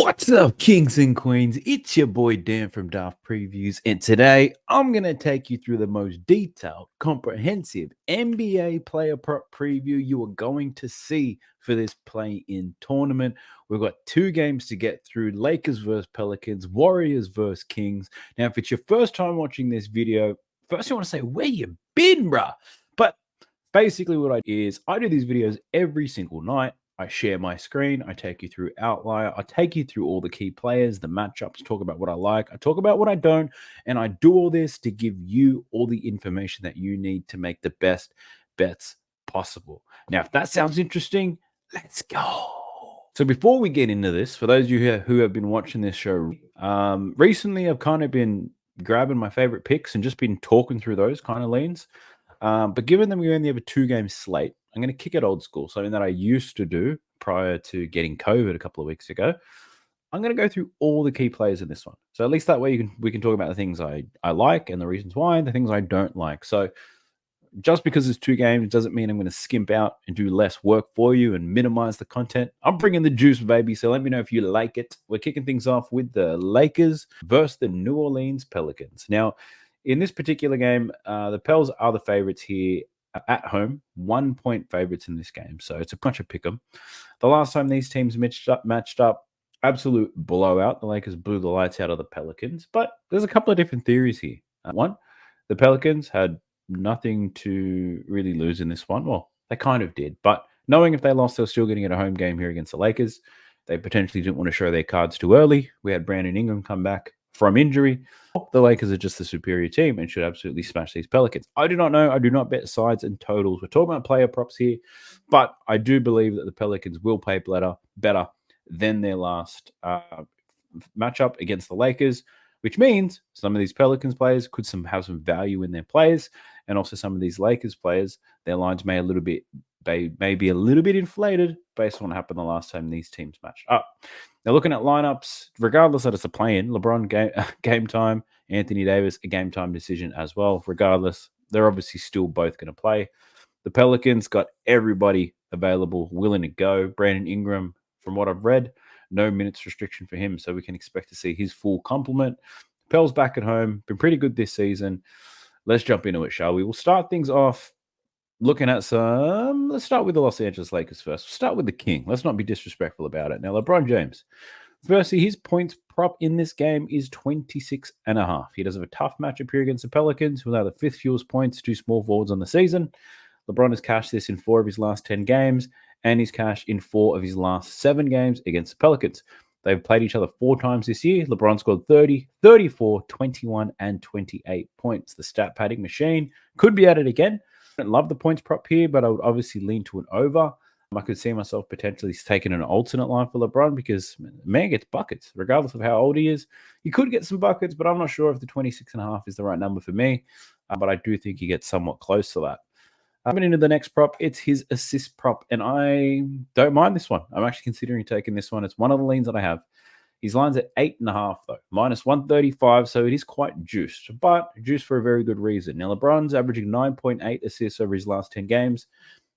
What's up, kings and queens? It's your boy Dan from Daft Previews, and today I'm going to take you through the most detailed, comprehensive NBA player prop preview you are going to see for this play-in tournament. We've got two games to get through: Lakers versus Pelicans, Warriors versus Kings. Now, if it's your first time watching this video, first I want to say, where you been, bruh? But basically what I do these videos every single night. I share my screen. I take you through Outlier. I take you through all the key players, the matchups, talk about what I like. I talk about what I don't. And I do all this to give you all the information that you need to make the best bets possible. Now, if that sounds interesting, let's go. So before we get into this, for those of you who have been watching this show, recently I've kind of been grabbing my favorite picks and just been talking through those kind of leans. But given that we only have a 2-game slate, I'm going to kick it old school, something that I used to do prior to getting COVID a couple of weeks ago. I'm going to go through all the key players in this one. So at least that way we can talk about the things I like and the reasons why, and the things I don't like. So just because it's 2 games doesn't mean I'm going to skimp out and do less work for you and minimize the content. I'm bringing the juice, baby. So let me know if you like it. We're kicking things off with the Lakers versus the New Orleans Pelicans. Now, in this particular game, the Pels are the favorites here at home, 1-point favorites in this game. So it's a bunch of pick 'em. The last time these teams matched up, absolute blowout. The Lakers blew the lights out of the Pelicans. But there's a couple of different theories here. One, the Pelicans had nothing to really lose in this one. Well, they kind of did. But knowing if they lost, they were still going to get a home game here against the Lakers. They potentially didn't want to show their cards too early. We had Brandon Ingram come back from injury. The Lakers are just the superior team and should absolutely smash these Pelicans. I do not know. I do not bet sides and totals. We're talking about player props here, but I do believe that the Pelicans will play better than their last matchup against the Lakers, which means some of these Pelicans players could have some value in their plays, and also some of these Lakers players, their lines may be a little bit inflated based on what happened the last time these teams matched up. Now, looking at lineups, regardless that it's a play-in, LeBron game time, Anthony Davis a game time decision as well. Regardless, they're obviously still both going to play. The Pelicans got everybody available, willing to go. Brandon Ingram, from what I've read, no minutes restriction for him, so we can expect to see his full complement. Pels back at home, been pretty good this season. Let's jump into it, shall we? We'll start things off looking at let's start with the Los Angeles Lakers first. We'll start with the King. Let's not be disrespectful about it. Now, LeBron James. Firstly, his points prop in this game is 26.5. He does have a tough matchup here against the Pelicans, who are the 5th fewest points, 2 small forwards on the season. LeBron has cashed this in 4 of his last 10 games, and he's cashed in 4 of his last 7 games against the Pelicans. They've played each other 4 times this year. LeBron scored 30, 34, 21, and 28 points. The stat padding machine could be at it again. I don't love the points prop here, but I would obviously lean to an over. I could see myself potentially taking an alternate line for LeBron because man gets buckets, regardless of how old he is. He could get some buckets, but I'm not sure if the 26.5 is the right number for me. But I do think he gets somewhat close to that. Coming into the next prop, it's his assist prop, and I don't mind this one. I'm actually considering taking this one. It's one of the leans that I have. His line's at 8.5, though, minus 135, so it is quite juiced, but juiced for a very good reason. Now, LeBron's averaging 9.8 assists over his last 10 games.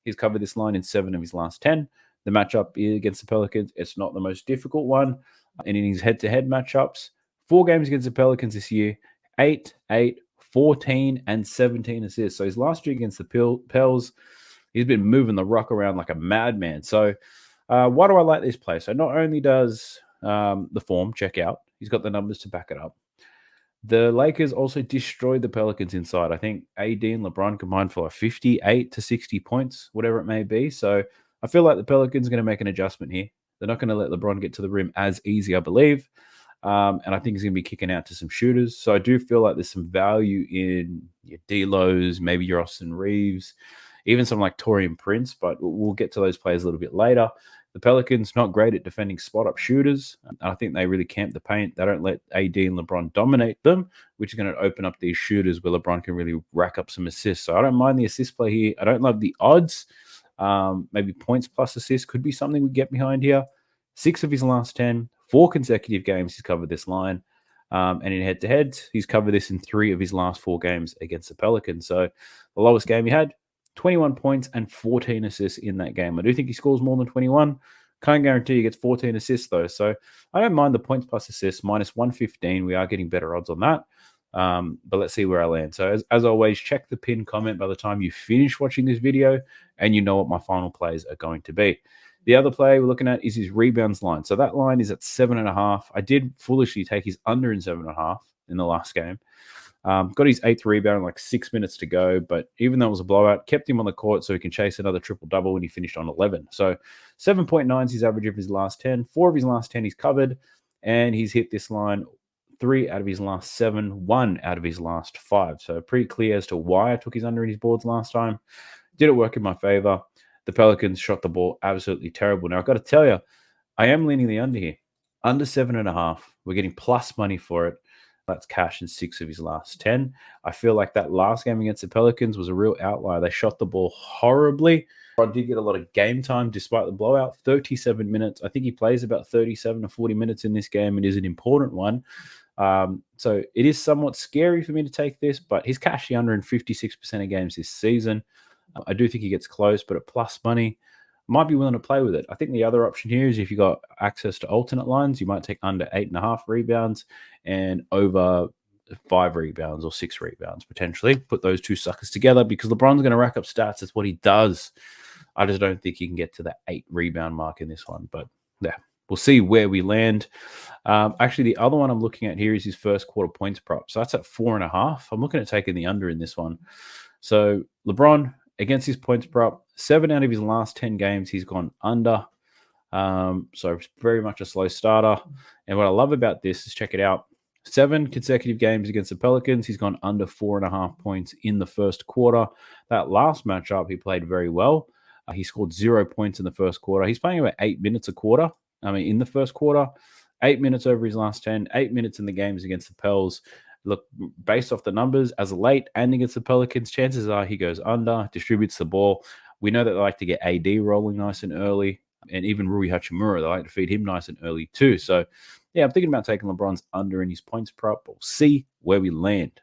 He's covered this line in 7 of his last 10. The matchup against the Pelicans, it's not the most difficult one. And in his head-to-head matchups, 4 games against the Pelicans this year, 8, 14, and 17 assists. So his last 2 against the Pels, he's been moving the rock around like a madman. So why do I like this play? So not only does the form check out, he's got the numbers to back it up. The Lakers also destroyed the Pelicans inside. I think AD and LeBron combined for 58 to 60 points, whatever it may be. So I feel like the Pelicans are going to make an adjustment here. They're not going to let LeBron get to the rim as easy, I believe. And I think he's going to be kicking out to some shooters. So I do feel like there's some value in your D'Los, maybe your Austin Reeves, even some like Taurean Prince, but we'll get to those players a little bit later. The Pelicans not great at defending spot-up shooters. I think they really camp the paint. They don't let AD and LeBron dominate them, which is going to open up these shooters where LeBron can really rack up some assists. So I don't mind the assist play here. I don't love the odds. Maybe points plus assists could be something we get behind here. 6 of his last 10, 4 consecutive games he's covered this line. And in head-to-head, he's covered this in 3 of his last 4 games against the Pelicans. So the lowest game he had, 21 points and 14 assists in that game. I do think he scores more than 21, Can't guarantee he gets 14 assists, though. So I don't mind the points plus assists, minus 115. We are getting better odds on that. But let's see where I land. So as always, check the pinned comment by the time you finish watching this video and you know what my final plays are going to be. The other play we're looking at is his rebounds line. So that line is at 7.5. I did foolishly take his under in 7.5 in the last game. Got his 8th rebound in like 6 minutes to go, but even though it was a blowout, kept him on the court so he can chase another triple-double when he finished on 11. So 7.9 is his average of his last 10. 4 of his last 10 he's covered, and he's hit this line 3 out of his last 7, 1 out of his last 5. So pretty clear as to why I took his under in his boards last time. Did it work in my favor? The Pelicans shot the ball absolutely terrible. Now, I've got to tell you, I am leaning the under here. Under 7.5. We're getting plus money for it. That's cash in 6 of his last 10. I feel like that last game against the Pelicans was a real outlier. They shot the ball horribly. I did get a lot of game time despite the blowout, 37 minutes. I think he plays about 37 to 40 minutes in this game. It is an important one. So it is somewhat scary for me to take this, but he's cashed the under in 56% of games this season. I do think he gets close, but at plus money, might be willing to play with it. I think the other option here is if you got access to alternate lines, you might take under 8.5 rebounds and over 5 rebounds or 6 rebounds potentially. Put those two suckers together because LeBron's going to rack up stats. That's what he does. I just don't think he can get to the 8 rebound mark in this one. But yeah, we'll see where we land. Actually, the other one I'm looking at here is his first quarter points prop. So that's at 4.5. I'm looking at taking the under in this one. So LeBron, against his points prop, 7 out of his last 10 games, he's gone under. So very much a slow starter. And what I love about this is, check it out. 7 consecutive games against the Pelicans, he's gone under 4.5 points in the first quarter. That last matchup, he played very well. He scored 0 points in the first quarter. He's playing about 8 minutes a quarter. In the first quarter, 8 minutes over his last 10, 8 minutes in the games against the Pels. Look, based off the numbers, as late and against the Pelicans, chances are he goes under, distributes the ball. We know that they like to get AD rolling nice and early, and even Rui Hachimura, they like to feed him nice and early too. So, yeah, I'm thinking about taking LeBron's under in his points prop. We'll see where we land.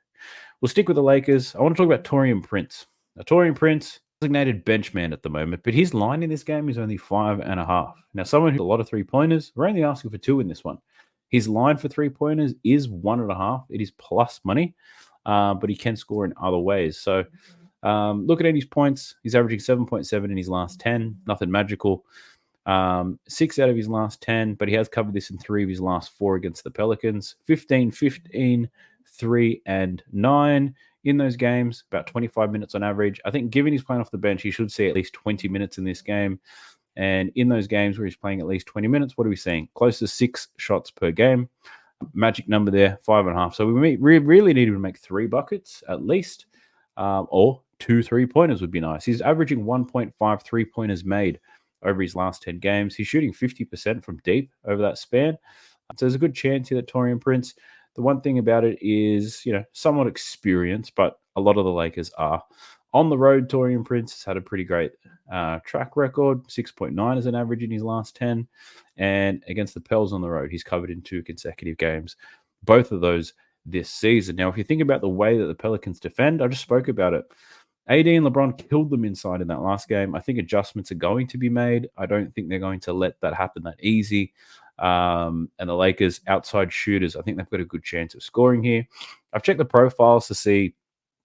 We'll stick with the Lakers. I want to talk about Taurean Prince. Now, Taurean Prince, designated bench man at the moment, but his line in this game is only 5.5. Now, someone who's a lot of three-pointers, we're only asking for 2 in this one. His line for 3-pointers is 1.5. It is plus money, but he can score in other ways. So looking at his points, he's averaging 7.7 in his last 10. Nothing magical. 6 out of his last 10, but he has covered this in 3 of his last 4 against the Pelicans. 15, 15, 3, and 9 in those games, about 25 minutes on average. I think given he's playing off the bench, he should see at least 20 minutes in this game. And in those games where he's playing at least 20 minutes, what are we seeing? Close to 6 shots per game. Magic number there, 5.5. So we really need to make 3 buckets at least, or 2 3-pointers would be nice. He's averaging 1.5 3-pointers made over his last 10 games. He's shooting 50% from deep over that span. So there's a good chance here that Taurean Prince, the one thing about it is, somewhat experienced, but a lot of the Lakers are. On the road, Taurean Prince has had a pretty great track record, 6.9 as an average in his last 10. And against the Pels on the road, he's covered in 2 consecutive games, both of those this season. Now, if you think about the way that the Pelicans defend, I just spoke about it. AD and LeBron killed them inside in that last game. I think adjustments are going to be made. I don't think they're going to let that happen that easy. And the Lakers, outside shooters, I think they've got a good chance of scoring here. I've checked the profiles to see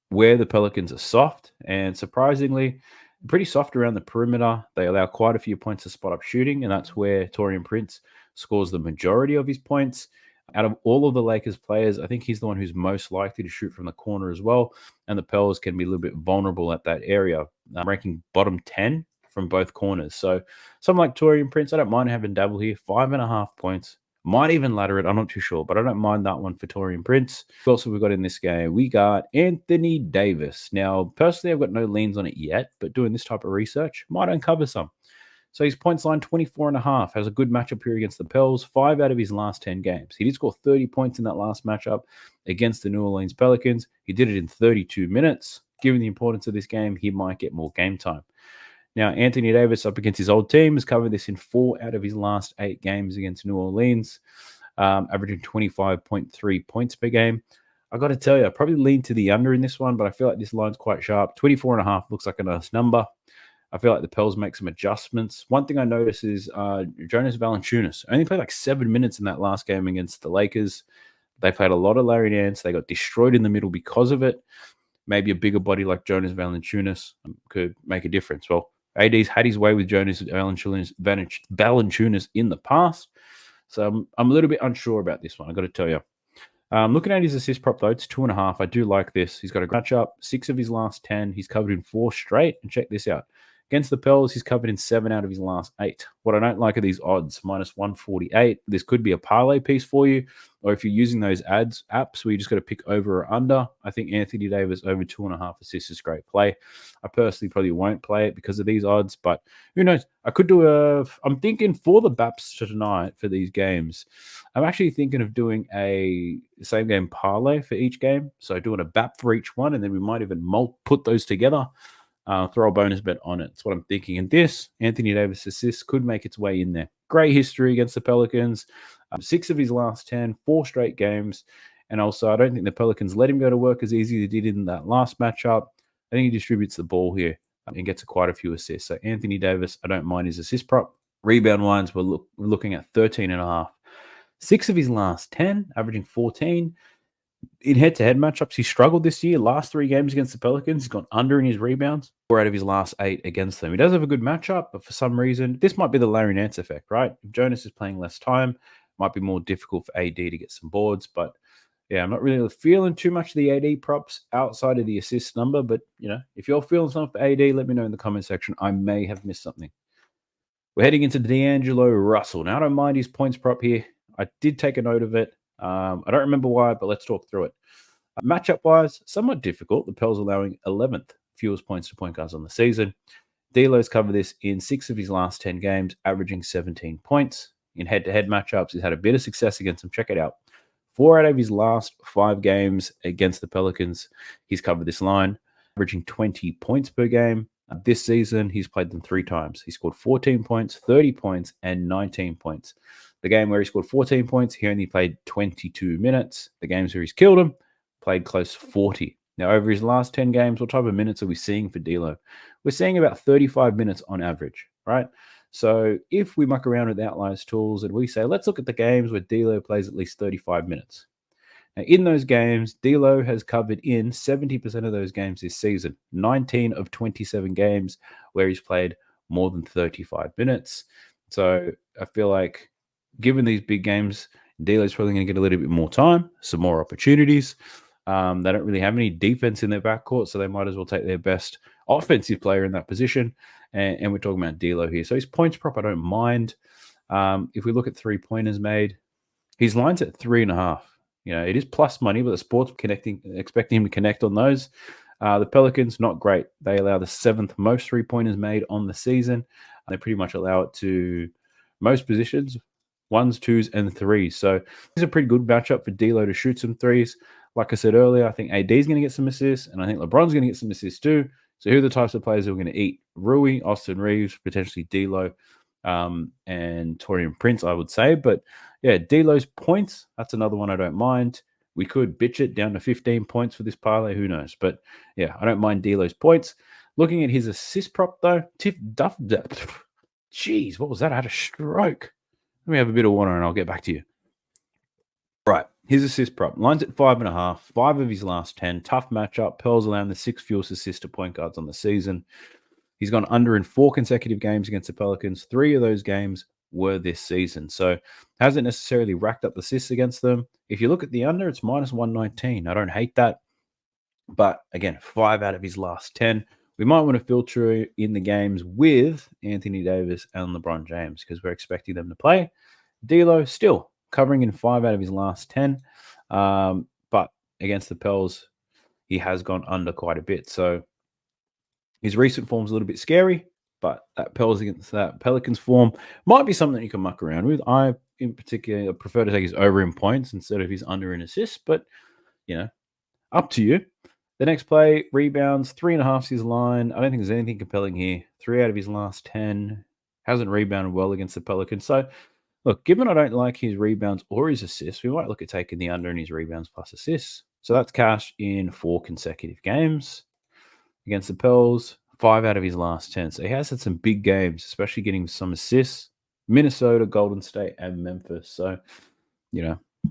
where the Pelicans are soft, and surprisingly, pretty soft around the perimeter. They allow quite a few points to spot up shooting, and that's where Taurean Prince scores the majority of his points. Out of all of the Lakers players, I think he's the one who's most likely to shoot from the corner as well, and the Pels can be a little bit vulnerable at that area, ranking bottom 10 from both corners. So someone like Taurean Prince, I don't mind having dabble here, 5.5 points. Might even ladder it. I'm not too sure, but I don't mind that one for Taurean Prince. Who else have we got in this game? We got Anthony Davis. Now, personally, I've got no leans on it yet, but doing this type of research might uncover some. So his points line, 24.5, has a good matchup here against the Pels, 5 out of his last 10 games. He did score 30 points in that last matchup against the New Orleans Pelicans. He did it in 32 minutes. Given the importance of this game, he might get more game time. Now, Anthony Davis up against his old team has covered this in 4 out of his last 8 games against New Orleans, averaging 25.3 points per game. I got to tell you, I probably lean to the under in this one, but I feel like this line's quite sharp. 24.5 looks like a nice number. I feel like the Pels make some adjustments. One thing I notice is Jonas Valanciunas only played like 7 minutes in that last game against the Lakers. They played a lot of Larry Nance. They got destroyed in the middle because of it. Maybe a bigger body like Jonas Valanciunas could make a difference. Well, AD's had his way with Jonas Valanciunas in the past. So I'm a little bit unsure about this one, I got to tell you. Looking at his assist prop, though, it's 2.5. I do like this. He's got a great matchup, 6 of his last 10. He's covered in 4 straight. And check this out. Against the Pels, he's covered in 7 out of his last 8. What I don't like are these odds, minus 148. This could be a parlay piece for you. Or if you're using those apps where you just got to pick over or under, I think Anthony Davis over 2.5 assists is great play. I personally probably won't play it because of these odds, but who knows? I could do I'm thinking for the BAPs tonight for these games, I'm actually thinking of doing a same game parlay for each game. So doing a BAP for each one, and then we might even put those together. Throw a bonus bet on it. That's what I'm thinking. And this, Anthony Davis assist could make its way in there. Great history against the Pelicans. 6 of his last 10, 4 straight games. And also, I don't think the Pelicans let him go to work as easy as they did in that last matchup. I think he distributes the ball here and gets quite a few assists. So Anthony Davis, I don't mind his assist prop. Rebound wise, we're looking at 13.5. 6 of his last 10, averaging 14. In head-to-head matchups, he struggled this year. Last 3 games against the Pelicans, he's gone under in his rebounds. 4 out of his last 8 against them. He does have a good matchup, but for some reason, this might be the Larry Nance effect, right? If Jonas is playing less time, it might be more difficult for AD to get some boards. But yeah, I'm not really feeling too much of the AD props outside of the assist number. But if you're feeling something for AD, let me know in the comment section. I may have missed something. We're heading into D'Angelo Russell. Now, I don't mind his points prop here. I did take a note of it. I don't remember why, but let's talk through it. Matchup-wise, somewhat difficult. The Pels allowing 11th fewest points to point guards on the season. D'Lo's covered this in 6 of his last 10 games, averaging 17 points. In head-to-head matchups, he's had a bit of success against them. Check it out. 4 out of his last 5 games against the Pelicans, he's covered this line, averaging 20 points per game. This season, he's played them 3 times. He scored 14 points, 30 points, and 19 points. The game where he scored 14 points, he only played 22 minutes. The games where he's killed him, played close to 40. Now, over his last 10 games, what type of minutes are we seeing for D'Lo? We're seeing about 35 minutes on average, right? So if we muck around with outliers tools and we say, let's look at the games where D'Lo plays at least 35 minutes. Now, in those games, D'Lo has covered in 70% of those games this season. 19 of 27 games where he's played more than 35 minutes. So I feel like given these big games, D'Lo's probably going to get a little bit more time, some more opportunities. They don't really have any defense in their backcourt, so they might as well take their best offensive player in that position. And we're talking about D'Lo here. So his points prop, I don't mind. If we look at 3-pointers made, his line's at 3.5. It is plus money, but the sports expecting him to connect on those. The Pelicans, not great. They allow the 7th most 3-pointers made on the season. They pretty much allow it to most positions, 1s, 2s, and 3s. So it's a pretty good matchup for D'Lo to shoot some 3s. Like I said earlier, I think AD is going to get some assists, and I think LeBron's going to get some assists too. So who are the types of players who are going to eat? Rui, Austin Reeves, potentially D'Lo, and Taurean Prince, I would say. But yeah, D'Lo's points, that's another one I don't mind. We could bitch it down to 15 points for this parlay. Who knows? But yeah, I don't mind D'Lo's points. Looking at his assist prop, though, Daft. Jeez, what was that? I had a stroke. Let me have a bit of water and I'll get back to you. Right, his assist prop. Line's at 5.5. 5 of his last 10. Tough matchup. Pearls allowing the 6th fewest assists to point guards on the season. He's gone under in 4 consecutive games against the Pelicans. 3 of those games were this season. So hasn't necessarily racked up assists against them. If you look at the under, it's minus 119. I don't hate that. But again, 5 out of his last 10. We might want to filter in the games with Anthony Davis and LeBron James because we're expecting them to play. D'Lo still covering in 5 out of his last 10. But against the Pels, he has gone under quite a bit. So his recent form's a little bit scary, but that Pels against that Pelicans form might be something you can muck around with. I, in particular, prefer to take his over in points instead of his under in assists, but, up to you. The next play, rebounds, 3.5 is his line. I don't think there's anything compelling here. 3 out of his last 10. Hasn't rebounded well against the Pelicans. So, look, given I don't like his rebounds or his assists, we might look at taking the under in his rebounds plus assists. So that's cash in 4 consecutive games. Against the Pels, 5 out of his last 10. So he has had some big games, especially getting some assists. Minnesota, Golden State, and Memphis. So,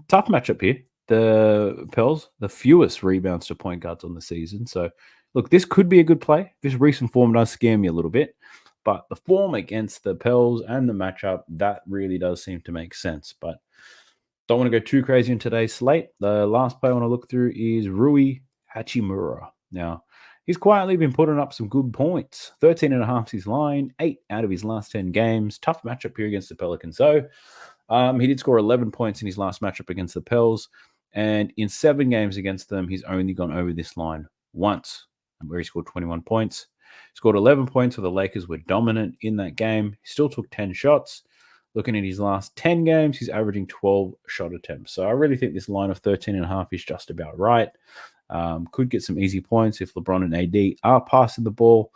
tough matchup here. The Pels, the fewest rebounds to point guards on the season. So, look, this could be a good play. This recent form does scare me a little bit. But the form against the Pels and the matchup, that really does seem to make sense. But don't want to go too crazy in today's slate. The last play I want to look through is Rui Hachimura. Now, he's quietly been putting up some good points. 13.5 is his line, 8 out of his last 10 games. Tough matchup here against the Pelicans. So, he did score 11 points in his last matchup against the Pels. And in 7 games against them, he's only gone over this line once, where he scored 21 points. Scored 11 points where the Lakers were dominant in that game. He still took 10 shots. Looking at his last 10 games, he's averaging 12 shot attempts. So I really think this line of 13.5 is just about right. Could get some easy points if LeBron and AD are passing the ball.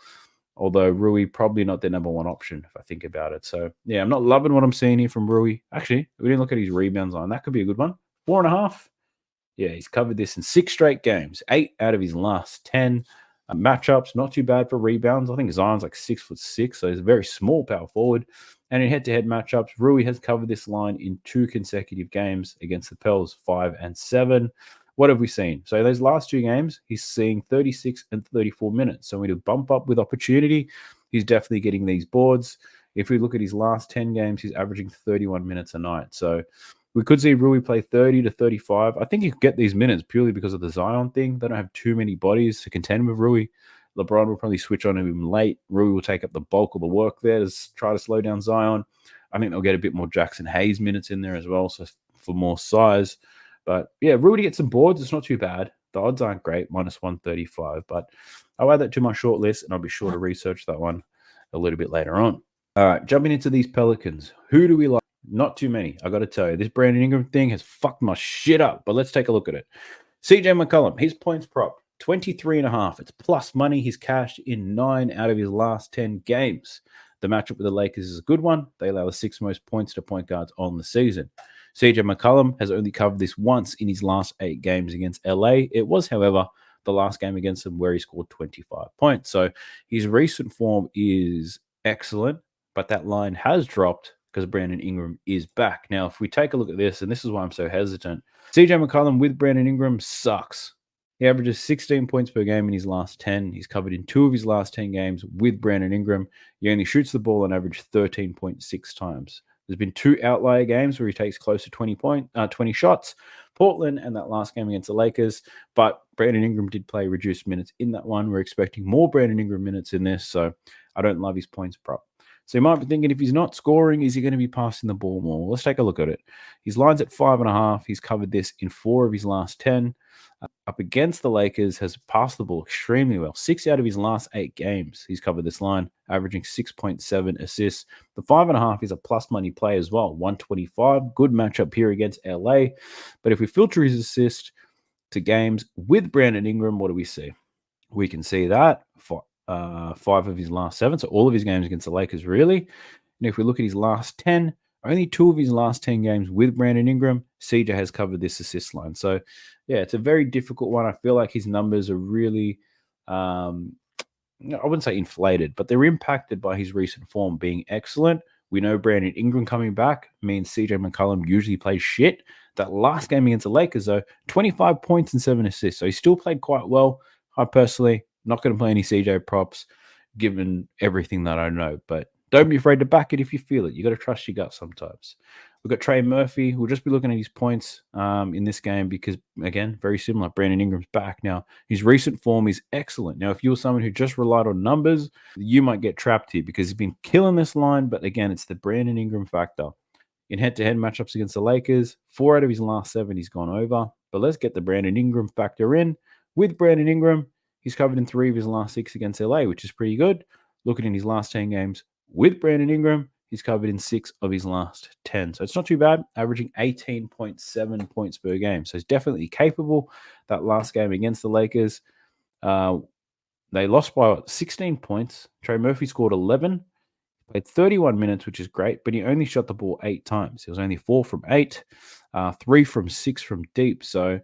Although Rui probably not their number one option if I think about it. So yeah, I'm not loving what I'm seeing here from Rui. Actually, we didn't look at his rebounds line. That could be a good one. 4.5. Yeah, he's covered this in 6 straight games. 8 out of his last 10. Matchups, not too bad for rebounds. I think Zion's like 6'6", so he's a very small power forward. And in head-to-head matchups, Rui has covered this line in 2 consecutive games against the Pels, 5 and 7. What have we seen? So those last 2 games, he's seeing 36 and 34 minutes. So when we bump up with opportunity, he's definitely getting these boards. If we look at his last 10 games, he's averaging 31 minutes a night. So we could see Rui play 30 to 35. I think you could get these minutes purely because of the Zion thing. They don't have too many bodies to contend with Rui. LeBron will probably switch on him late. Rui will take up the bulk of the work there to try to slow down Zion. I think they'll get a bit more Jackson Hayes minutes in there as well, so for more size. But yeah, Rui to get some boards, it's not too bad. The odds aren't great, minus 135. But I'll add that to my short list, and I'll be sure to research that one a little bit later on. All right, jumping into these Pelicans. Who do we like? Not too many, I got to tell you. This Brandon Ingram thing has fucked my shit up, but let's take a look at it. CJ McCollum, his points prop, 23.5. It's plus money. He's cashed in 9 out of his last 10 games. The matchup with the Lakers is a good one. They allow the 6th most points to point guards on the season. CJ McCollum has only covered this once in his last 8 games against LA. It was, however, the last game against them where he scored 25 points. So his recent form is excellent, but that line has dropped because Brandon Ingram is back. Now, if we take a look at this, and this is why I'm so hesitant, CJ McCollum with Brandon Ingram sucks. He averages 16 points per game in his last 10. He's covered in 2 of his last 10 games with Brandon Ingram. He only shoots the ball on average 13.6 times. There's been 2 outlier games where he takes close to 20 shots, Portland and that last game against the Lakers. But Brandon Ingram did play reduced minutes in that one. We're expecting more Brandon Ingram minutes in this, so I don't love his points prop. So you might be thinking, if he's not scoring, is he going to be passing the ball more? Let's take a look at it. His line's at 5.5. He's covered this in 4 of his last 10. Up against the Lakers, has passed the ball extremely well. 6 out of his last 8 games, he's covered this line, averaging 6.7 assists. The 5.5 is a plus money play as well, 125. Good matchup here against LA. But if we filter his assist to games with Brandon Ingram, what do we see? We can see that 5 of his last 7, so all of his games against the Lakers, really. And if we look at his last 10, only 2 of his last 10 games with Brandon Ingram, CJ has covered this assist line. So, yeah, it's a very difficult one. I feel like his numbers are really, I wouldn't say inflated, but they're impacted by his recent form being excellent. We know Brandon Ingram coming back means CJ McCollum usually plays shit. That last game against the Lakers, though, 25 points and 7 assists. So he still played quite well. I personally not going to play any CJ props, given everything that I know. But don't be afraid to back it if you feel it. You got to trust your gut sometimes. We've got Trey Murphy. We'll just be looking at his points in this game because, again, very similar. Brandon Ingram's back now. His recent form is excellent. Now, if you're someone who just relied on numbers, you might get trapped here because he's been killing this line. But again, it's the Brandon Ingram factor. In head-to-head matchups against the Lakers, 4 out of his last 7 he's gone over. But let's get the Brandon Ingram factor in. With Brandon Ingram, he's covered in 3 of his last 6 against LA, which is pretty good. Looking in his last 10 games with Brandon Ingram, he's covered in 6 of his last 10. So it's not too bad, averaging 18.7 points per game. So he's definitely capable. That last game against the Lakers, they lost by 16 points. Trey Murphy scored 11. Played 31 minutes, which is great, but he only shot the ball 8 times. It was only 4 from 8, 3 from 6 from deep. So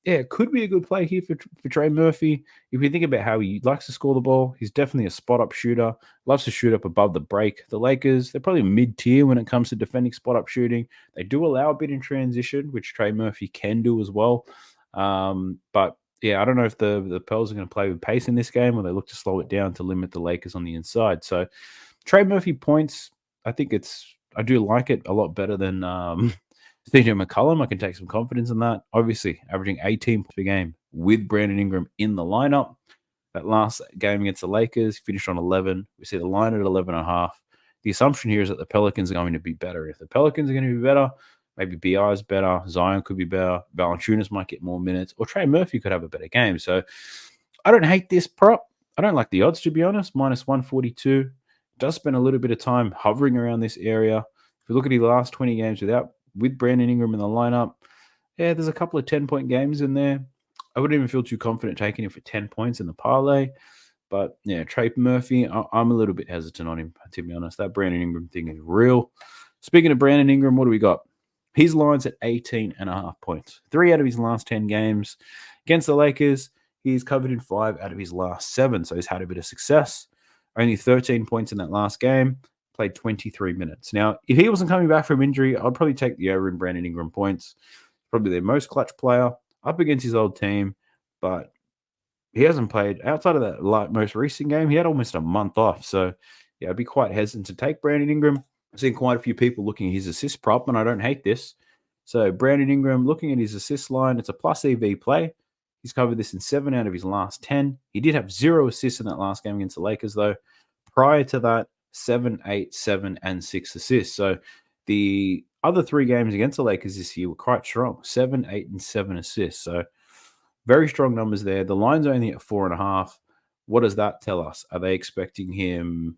yeah, it could be a good play here for Trey Murphy. If you think about how he likes to score the ball, he's definitely a spot up shooter, loves to shoot up above the break. The Lakers, they're probably mid tier when it comes to defending spot up shooting. They do allow a bit in transition, which Trey Murphy can do as well. But yeah, I don't know if the Pels are going to play with pace in this game or they look to slow it down to limit the Lakers on the inside. So Trey Murphy points, I do like it a lot better than CJ McCollum. I can take some confidence in that. Obviously, averaging 18 points per game with Brandon Ingram in the lineup. That last game against the Lakers finished on 11. We see the line at 11.5. The assumption here is that the Pelicans are going to be better. If the Pelicans are going to be better, maybe BI is better, Zion could be better, Valanciunas might get more minutes, or Trey Murphy could have a better game. So I don't hate this prop. I don't like the odds, to be honest. Minus 142. Does spend a little bit of time hovering around this area. If you look at the last 20 games with Brandon Ingram in the lineup, yeah, there's a couple of 10-point games in there. I wouldn't even feel too confident taking him for 10 points in the parlay. But yeah, Trey Murphy, I'm a little bit hesitant on him, to be honest. That Brandon Ingram thing is real. Speaking of Brandon Ingram, what do we got? His line's at 18.5 points. 3 out of his last 10 games. Against the Lakers, he's covered in 5 out of his last 7, so he's had a bit of success. Only 13 points in that last game, played 23 minutes. Now, if he wasn't coming back from injury, I'd probably take the over in Brandon Ingram points. Probably their most clutch player up against his old team, but he hasn't played outside of that most recent game. He had almost a month off, so yeah, I'd be quite hesitant to take Brandon Ingram. I've seen quite a few people looking at his assist prop, and I don't hate this. So Brandon Ingram, looking at his assist line, it's a plus EV play. He's covered this in 7 out of his last 10. He did have 0 assists in that last game against the Lakers, though. Prior to that, 7, 8, 7, and 6 assists. So the other 3 games against the Lakers this year were quite strong. 7, 8, and 7 assists. So very strong numbers there. The line's only at 4.5. What does that tell us? Are they expecting him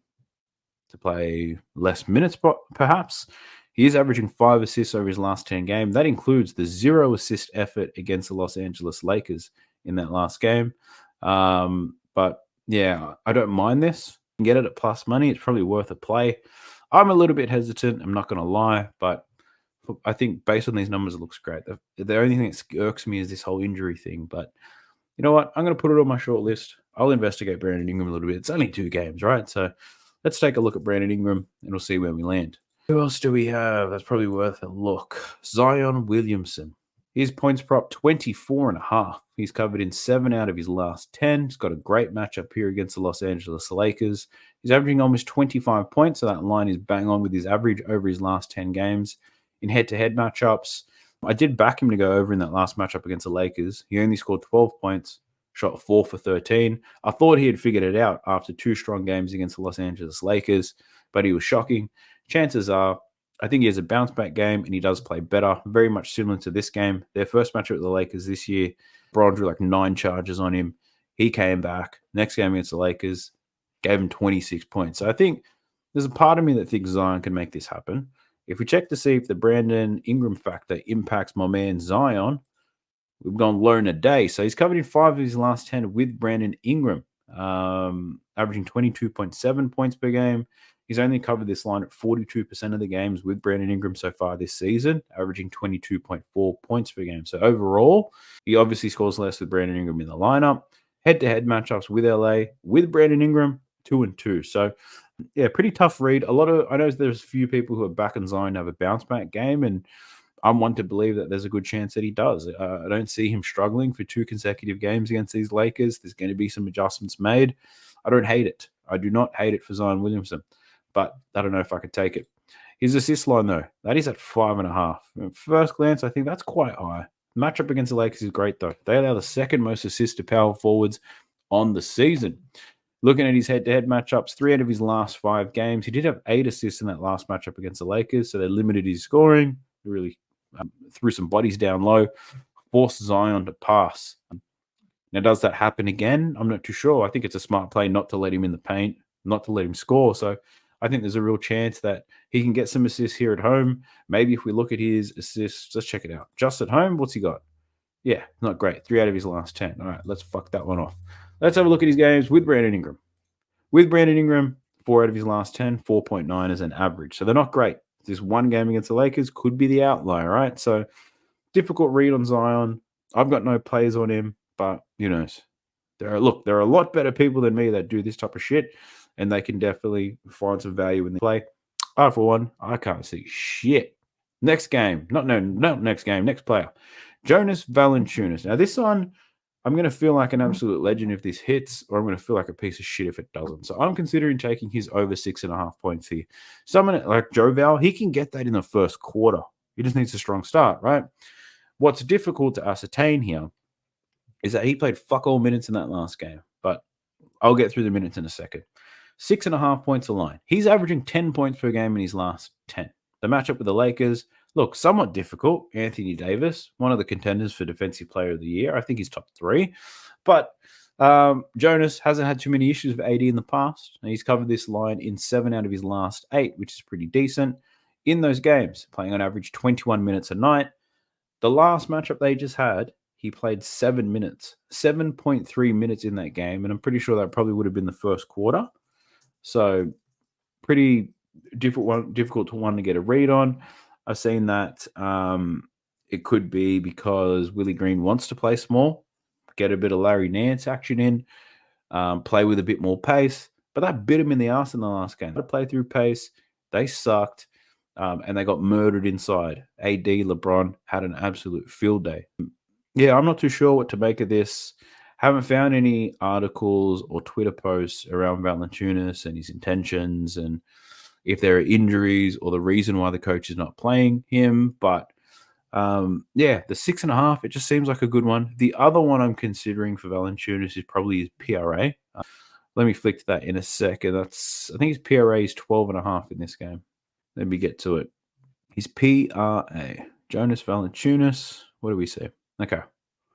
to play less minutes, perhaps? He is averaging 5 assists over his last 10 games. That includes the 0 assist effort against the Los Angeles Lakers in that last game. But yeah, I don't mind this. You can get it at plus money. It's probably worth a play. I'm a little bit hesitant. I'm not going to lie, but I think based on these numbers, it looks great. The only thing that irks me is this whole injury thing. But you know what? I'm going to put it on my short list. I'll investigate Brandon Ingram a little bit. It's only 2 games, right? So let's take a look at Brandon Ingram and we'll see where we land. Who else do we have? That's probably worth a look. Zion Williamson. His points prop 24.5. He's covered in 7 out of his last 10. He's got a great matchup here against the Los Angeles Lakers. He's averaging almost 25 points, so that line is bang on with his average over his last 10 games. In head-to-head matchups, I did back him to go over in that last matchup against the Lakers. He only scored 12 points, shot 4 for 13. I thought he had figured it out after 2 strong games against the Los Angeles Lakers, but he was shocking. Chances are, I think he has a bounce back game and he does play better, very much similar to this game. Their first matchup with the Lakers this year, Bron drew like 9 charges on him. He came back. Next game against the Lakers, gave him 26 points. So I think there's a part of me that thinks Zion can make this happen. If we check to see if the Brandon Ingram factor impacts my man Zion, we've gone low in a day. So he's covered in 5 of his last 10 with Brandon Ingram, averaging 22.7 points per game. He's only covered this line at 42% of the games with Brandon Ingram so far this season, averaging 22.4 points per game. So overall, he obviously scores less with Brandon Ingram in the lineup. Head-to-head matchups with LA, with Brandon Ingram, 2-2. So yeah, pretty tough read. I know there's a few people who are back in Zion have a bounce back game, and I'm one to believe that there's a good chance that he does. I don't see him struggling for 2 consecutive games against these Lakers. There's going to be some adjustments made. I don't hate it. I do not hate it for Zion Williamson, but I don't know if I could take it. His assist line, though, that is at 5.5. At first glance, I think that's quite high. Matchup against the Lakers is great, though. They allow the second most assists to power forwards on the season. Looking at his head-to-head matchups, 3 out of his last 5 games. He did have 8 assists in that last matchup against the Lakers, so they limited his scoring. They really threw some bodies down low, forced Zion to pass. Now, does that happen again? I'm not too sure. I think it's a smart play not to let him in the paint, not to let him score. So I think there's a real chance that he can get some assists here at home. Maybe if we look at his assists, let's check it out. Just at home, what's he got? Yeah, not great. 3 out of his last 10. All right, let's fuck that one off. Let's have a look at his games with Brandon Ingram. With Brandon Ingram, 4 out of his last 10, 4.9 as an average. So they're not great. This one game against the Lakers could be the outlier, right? So difficult read on Zion. I've got no plays on him, but who knows? There are a lot better people than me that do this type of shit, and they can definitely find some value in the play. I, for one, I can't see shit. Next game, not next game, next player, Jonas Valanciunas. Now this one, I'm going to feel like an absolute legend if this hits, or I'm going to feel like a piece of shit if it doesn't. So I'm considering taking his over 6.5 points here. Someone like Joe Val, he can get that in the first quarter. He just needs a strong start, right? What's difficult to ascertain here is that he played fuck all minutes in that last game, but I'll get through the minutes in a second. 6.5 points a line. He's averaging 10 points per game in his last 10. The matchup with the Lakers, look, somewhat difficult. Anthony Davis, one of the contenders for Defensive Player of the Year. I think he's top 3. But Jonas hasn't had too many issues with AD in the past. And he's covered this line in 7 out of his last 8, which is pretty decent. In those games, playing on average 21 minutes a night. The last matchup they just had, he played 7 minutes, 7.3 minutes in that game. And I'm pretty sure that probably would have been the first quarter. So pretty difficult one to get a read on. I've seen that it could be because Willie Green wants to play small, get a bit of Larry Nance action in, play with a bit more pace. But that bit him in the ass in the last game. To play through pace, they sucked, and they got murdered inside. AD, LeBron had an absolute field day. Yeah, I'm not too sure what to make of this. Haven't found any articles or Twitter posts around Valanciunas and his intentions and if there are injuries or the reason why the coach is not playing him. But yeah, the 6.5, it just seems like a good one. The other one I'm considering for Valanciunas is probably his PRA. Let me flick to that in a second. I think his PRA is 12.5 in this game. Let me get to it. His PRA, Jonas Valanciunas. What do we say? Okay.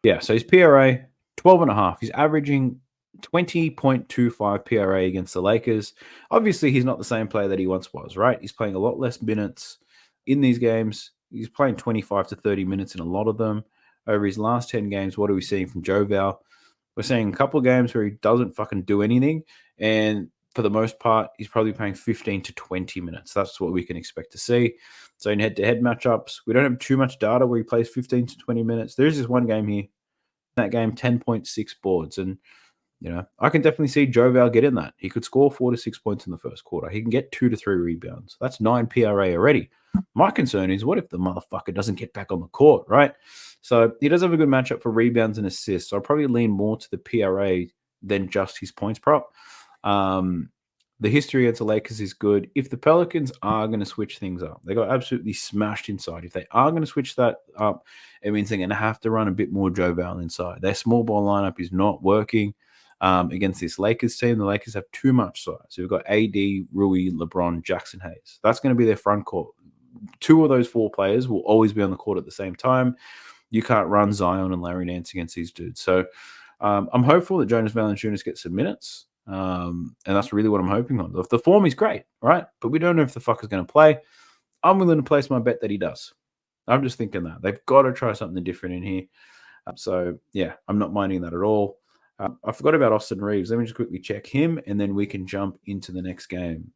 Yeah, so his PRA, 12.5. He's averaging 20.25 PRA against the Lakers. Obviously, he's not the same player that he once was, right? He's playing a lot less minutes in these games. He's playing 25 to 30 minutes in a lot of them. Over his last 10 games, what are we seeing from Joe Val? We're seeing a couple of games where he doesn't fucking do anything. And for the most part, he's probably playing 15 to 20 minutes. That's what we can expect to see. So in head-to-head matchups, we don't have too much data where he plays 15 to 20 minutes. There's this one game here. That game, 10.6 boards. And, you know, I can definitely see Joe Val get in that. He could score 4 to 6 points in the first quarter. He can get 2 to 3 rebounds. That's 9 PRA already. My concern is what if the motherfucker doesn't get back on the court, right? So he does have a good matchup for rebounds and assists. So I'll probably lean more to the PRA than just his points prop. The history against the Lakers is good. If the Pelicans are going to switch things up, they got absolutely smashed inside. If they are going to switch that up, it means they're going to have to run a bit more Joe Val inside. Their small ball lineup is not working against this Lakers team. The Lakers have too much size. So we've got AD, Rui, LeBron, Jackson Hayes. That's going to be their front court. 2 of those 4 players will always be on the court at the same time. You can't run Zion and Larry Nance against these dudes. So I'm hopeful that Jonas Valanciunas gets some minutes. And that's really what I'm hoping on. The form is great, right? But we don't know if the fucker's going to play. I'm willing to place my bet that he does. I'm just thinking that. They've got to try something different in here. So, yeah, I'm not minding that at all. I forgot about Austin Reeves. Let me just quickly check him, and then we can jump into the next game.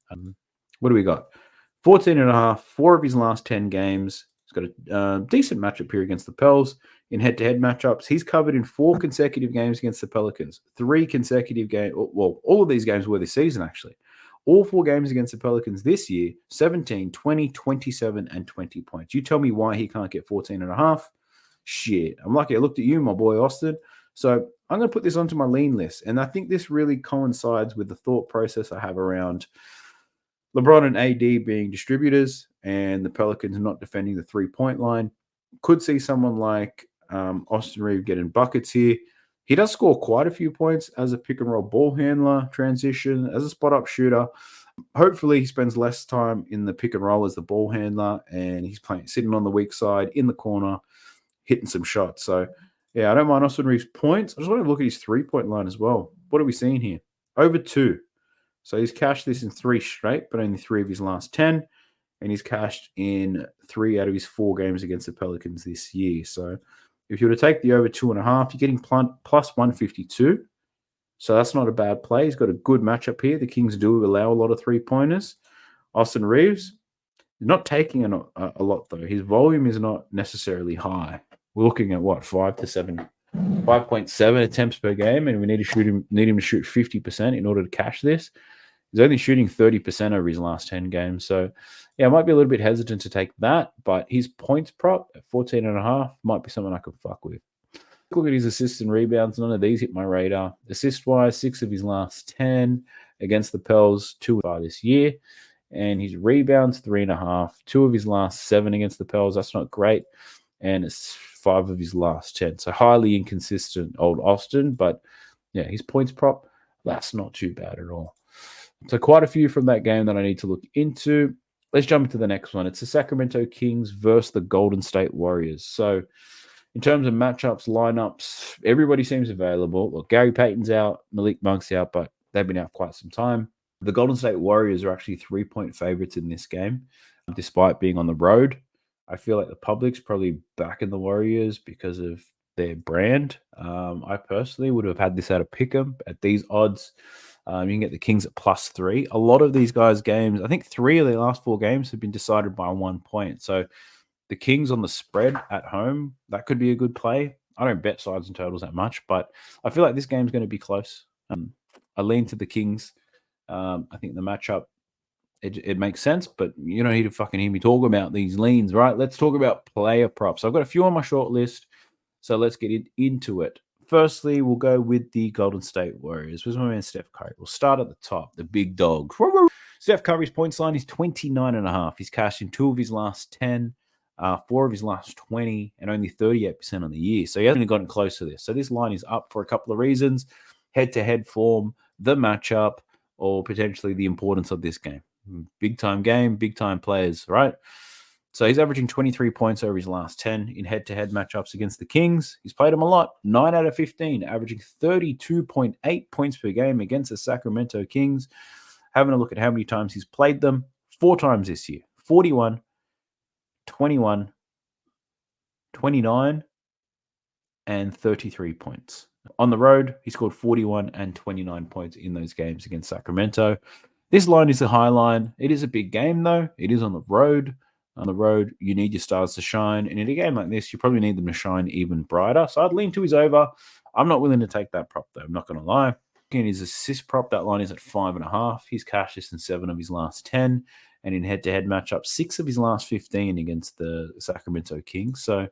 What do we got? 14.5, 4 of his last 10 games. He's got a decent matchup here against the Pels in head-to-head matchups. He's covered in 4 consecutive games against the Pelicans. 3 consecutive games. Well, all of these games were this season, actually. All 4 games against the Pelicans this year, 17, 20, 27, and 20 points. You tell me why he can't get 14.5. Shit. I'm lucky I looked at you, my boy Austin. So I'm going to put this onto my lean list. And I think this really coincides with the thought process I have around LeBron and AD being distributors and the Pelicans not defending the 3-point line. Could see someone like Austin Reeves getting buckets here. He does score quite a few points as a pick-and-roll ball handler, transition, as a spot-up shooter. Hopefully, he spends less time in the pick-and-roll as the ball handler, and he's sitting on the weak side in the corner, hitting some shots. So, yeah, I don't mind Austin Reeves' points. I just want to look at his 3-point line as well. What are we seeing here? Over 2. So he's cashed this in 3 straight, but only 3 of his last 10. And he's cashed in 3 out of his 4 games against the Pelicans this year. So if you were to take the over 2.5, you're getting plus 152. So that's not a bad play. He's got a good matchup here. The Kings do allow a lot of 3-pointers. Austin Reeves, not taking a lot, though. His volume is not necessarily high. we're looking at what 5.7 attempts per game, and we need him to shoot 50% in order to cash this. He's only shooting 30% over his last 10 games. So, yeah, I might be a little bit hesitant to take that, but his points prop at 14.5 might be something I could fuck with. Look at his assists and rebounds. None of these hit my radar. Assist-wise, 6 of his last 10 against the Pels, 2 far this year. And his rebounds, 3.5. 2 of his last 7 against the Pels. That's not great. And it's 5 of his last 10. So highly inconsistent old Austin. But, yeah, his points prop, that's not too bad at all. So quite a few from that game that I need to look into. Let's jump into the next one. It's the Sacramento Kings versus the Golden State Warriors. So in terms of matchups, lineups, everybody seems available. Look, Gary Payton's out, Malik Monk's out, but they've been out quite some time. The Golden State Warriors are actually 3-point favorites in this game, despite being on the road. I feel like the public's probably backing the Warriors because of their brand. I personally would have had this at a pick'em at these odds. You can get the Kings at +3. A lot of these guys' games, I think 3 of their last 4 games have been decided by 1 point. So the Kings on the spread at home, that could be a good play. I don't bet sides and totals that much, but I feel like this game's going to be close. I lean to the Kings. I think the matchup, it makes sense, but you don't need to fucking hear me talk about these leans, right? Let's talk about player props. I've got a few on my short list, so let's get into it. Firstly, we'll go with the Golden State Warriors. Where's my man Steph Curry? We'll start at the top, the big dog. Steph Curry's points line is 29.5. He's cashed in 2 of his last 10, 4 of his last 20, and only 38% on the year. So he hasn't gotten close to this. So this line is up for a couple of reasons. Head-to-head form, the matchup, or potentially the importance of this game. Big-time game, big-time players, right? So he's averaging 23 points over his last 10 in head-to-head matchups against the Kings. He's played them a lot, 9 out of 15, averaging 32.8 points per game against the Sacramento Kings. Having a look at how many times he's played them, 4 times this year, 41, 21, 29, and 33 points. On the road, he scored 41 and 29 points in those games against Sacramento. This line is a high line. It is a big game, though. It is on the road. On the road, you need your stars to shine. And in a game like this, you probably need them to shine even brighter. So I'd lean to his over. I'm not willing to take that prop, though. I'm not going to lie. In his assist prop, that line is at 5.5. He's cashed this in 7 of his last 10. And in head-to-head matchups, 6 of his last 15 against the Sacramento Kings. So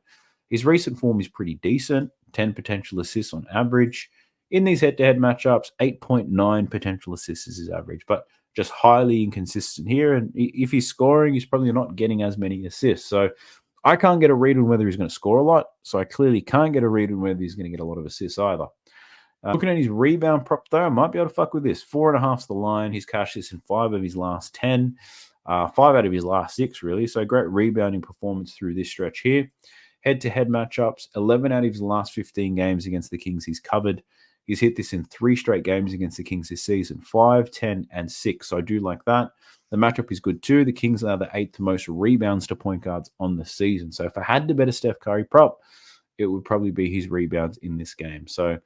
his recent form is pretty decent. 10 potential assists on average. In these head-to-head matchups, 8.9 potential assists is his average. But just highly inconsistent here. And if he's scoring, he's probably not getting as many assists. So I can't get a read on whether he's going to score a lot. So I clearly can't get a read on whether he's going to get a lot of assists either. Looking at his rebound prop, though, I might be able to fuck with this. 4.5's the line. He's cashed this in 5 of his last 10. 5 out of his last 6, really. So great rebounding performance through this stretch here. Head-to-head matchups, 11 out of his last 15 games against the Kings he's covered. He's hit this in 3 straight games against the Kings this season, 5, 10, and 6. So I do like that. The matchup is good too. The Kings are the 8th most rebounds to point guards on the season. So if I had to bet a Steph Curry prop, it would probably be his rebounds in this game. So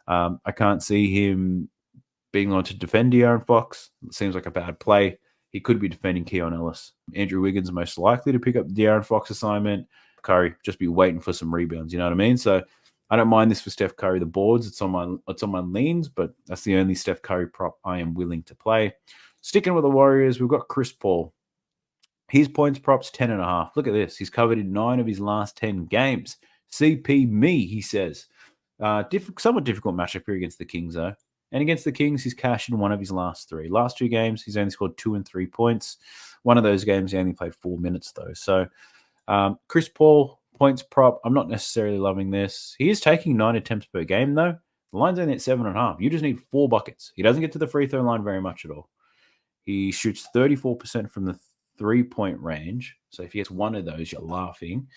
I can't see him being on to defend De'Aaron Fox. It seems like a bad play. He could be defending Keon Ellis. Andrew Wiggins most likely to pick up the De'Aaron Fox assignment. Curry just be waiting for some rebounds. You know what I mean? So I don't mind this for Steph Curry. The boards, it's on my leans, but that's the only Steph Curry prop I am willing to play. Sticking with the Warriors, we've got Chris Paul. His points props 10.5. Look at this. He's covered in 9 of his last 10 games. CP me, he says. Somewhat difficult matchup here against the Kings, though. And against the Kings, he's cashed in 1 of his last 3. Last 2 games, he's only scored 2 and 3 points. One of those games, he only played 4 minutes, though. So Chris Paul, points prop, I'm not necessarily loving this. He is taking 9 attempts per game, though. The line's only at 7.5. You just need 4 buckets. He doesn't get to the free throw line very much at all. He shoots 34% from the 3-point range. So if he gets 1 of those, you're laughing.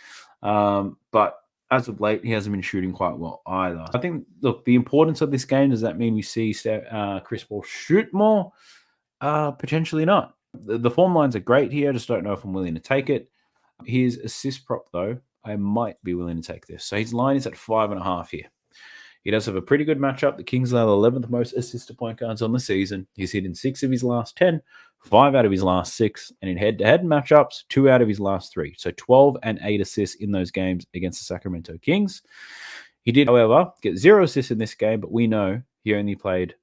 But as of late, he hasn't been shooting quite well either. I think, look, the importance of this game, does that mean we see Chris Paul shoot more? Potentially not. The form lines are great here. I just don't know if I'm willing to take it. His assist prop, though, I might be willing to take this. So his line is at 5.5 here. He does have a pretty good matchup. The Kings allow the 11th most assists to point guards on the season. He's hit in 6 of his last 10, 5 out of his last 6, and in head-to-head matchups, 2 out of his last 3. So 12 and 8 assists in those games against the Sacramento Kings. He did, however, get 0 assists in this game, but we know he only played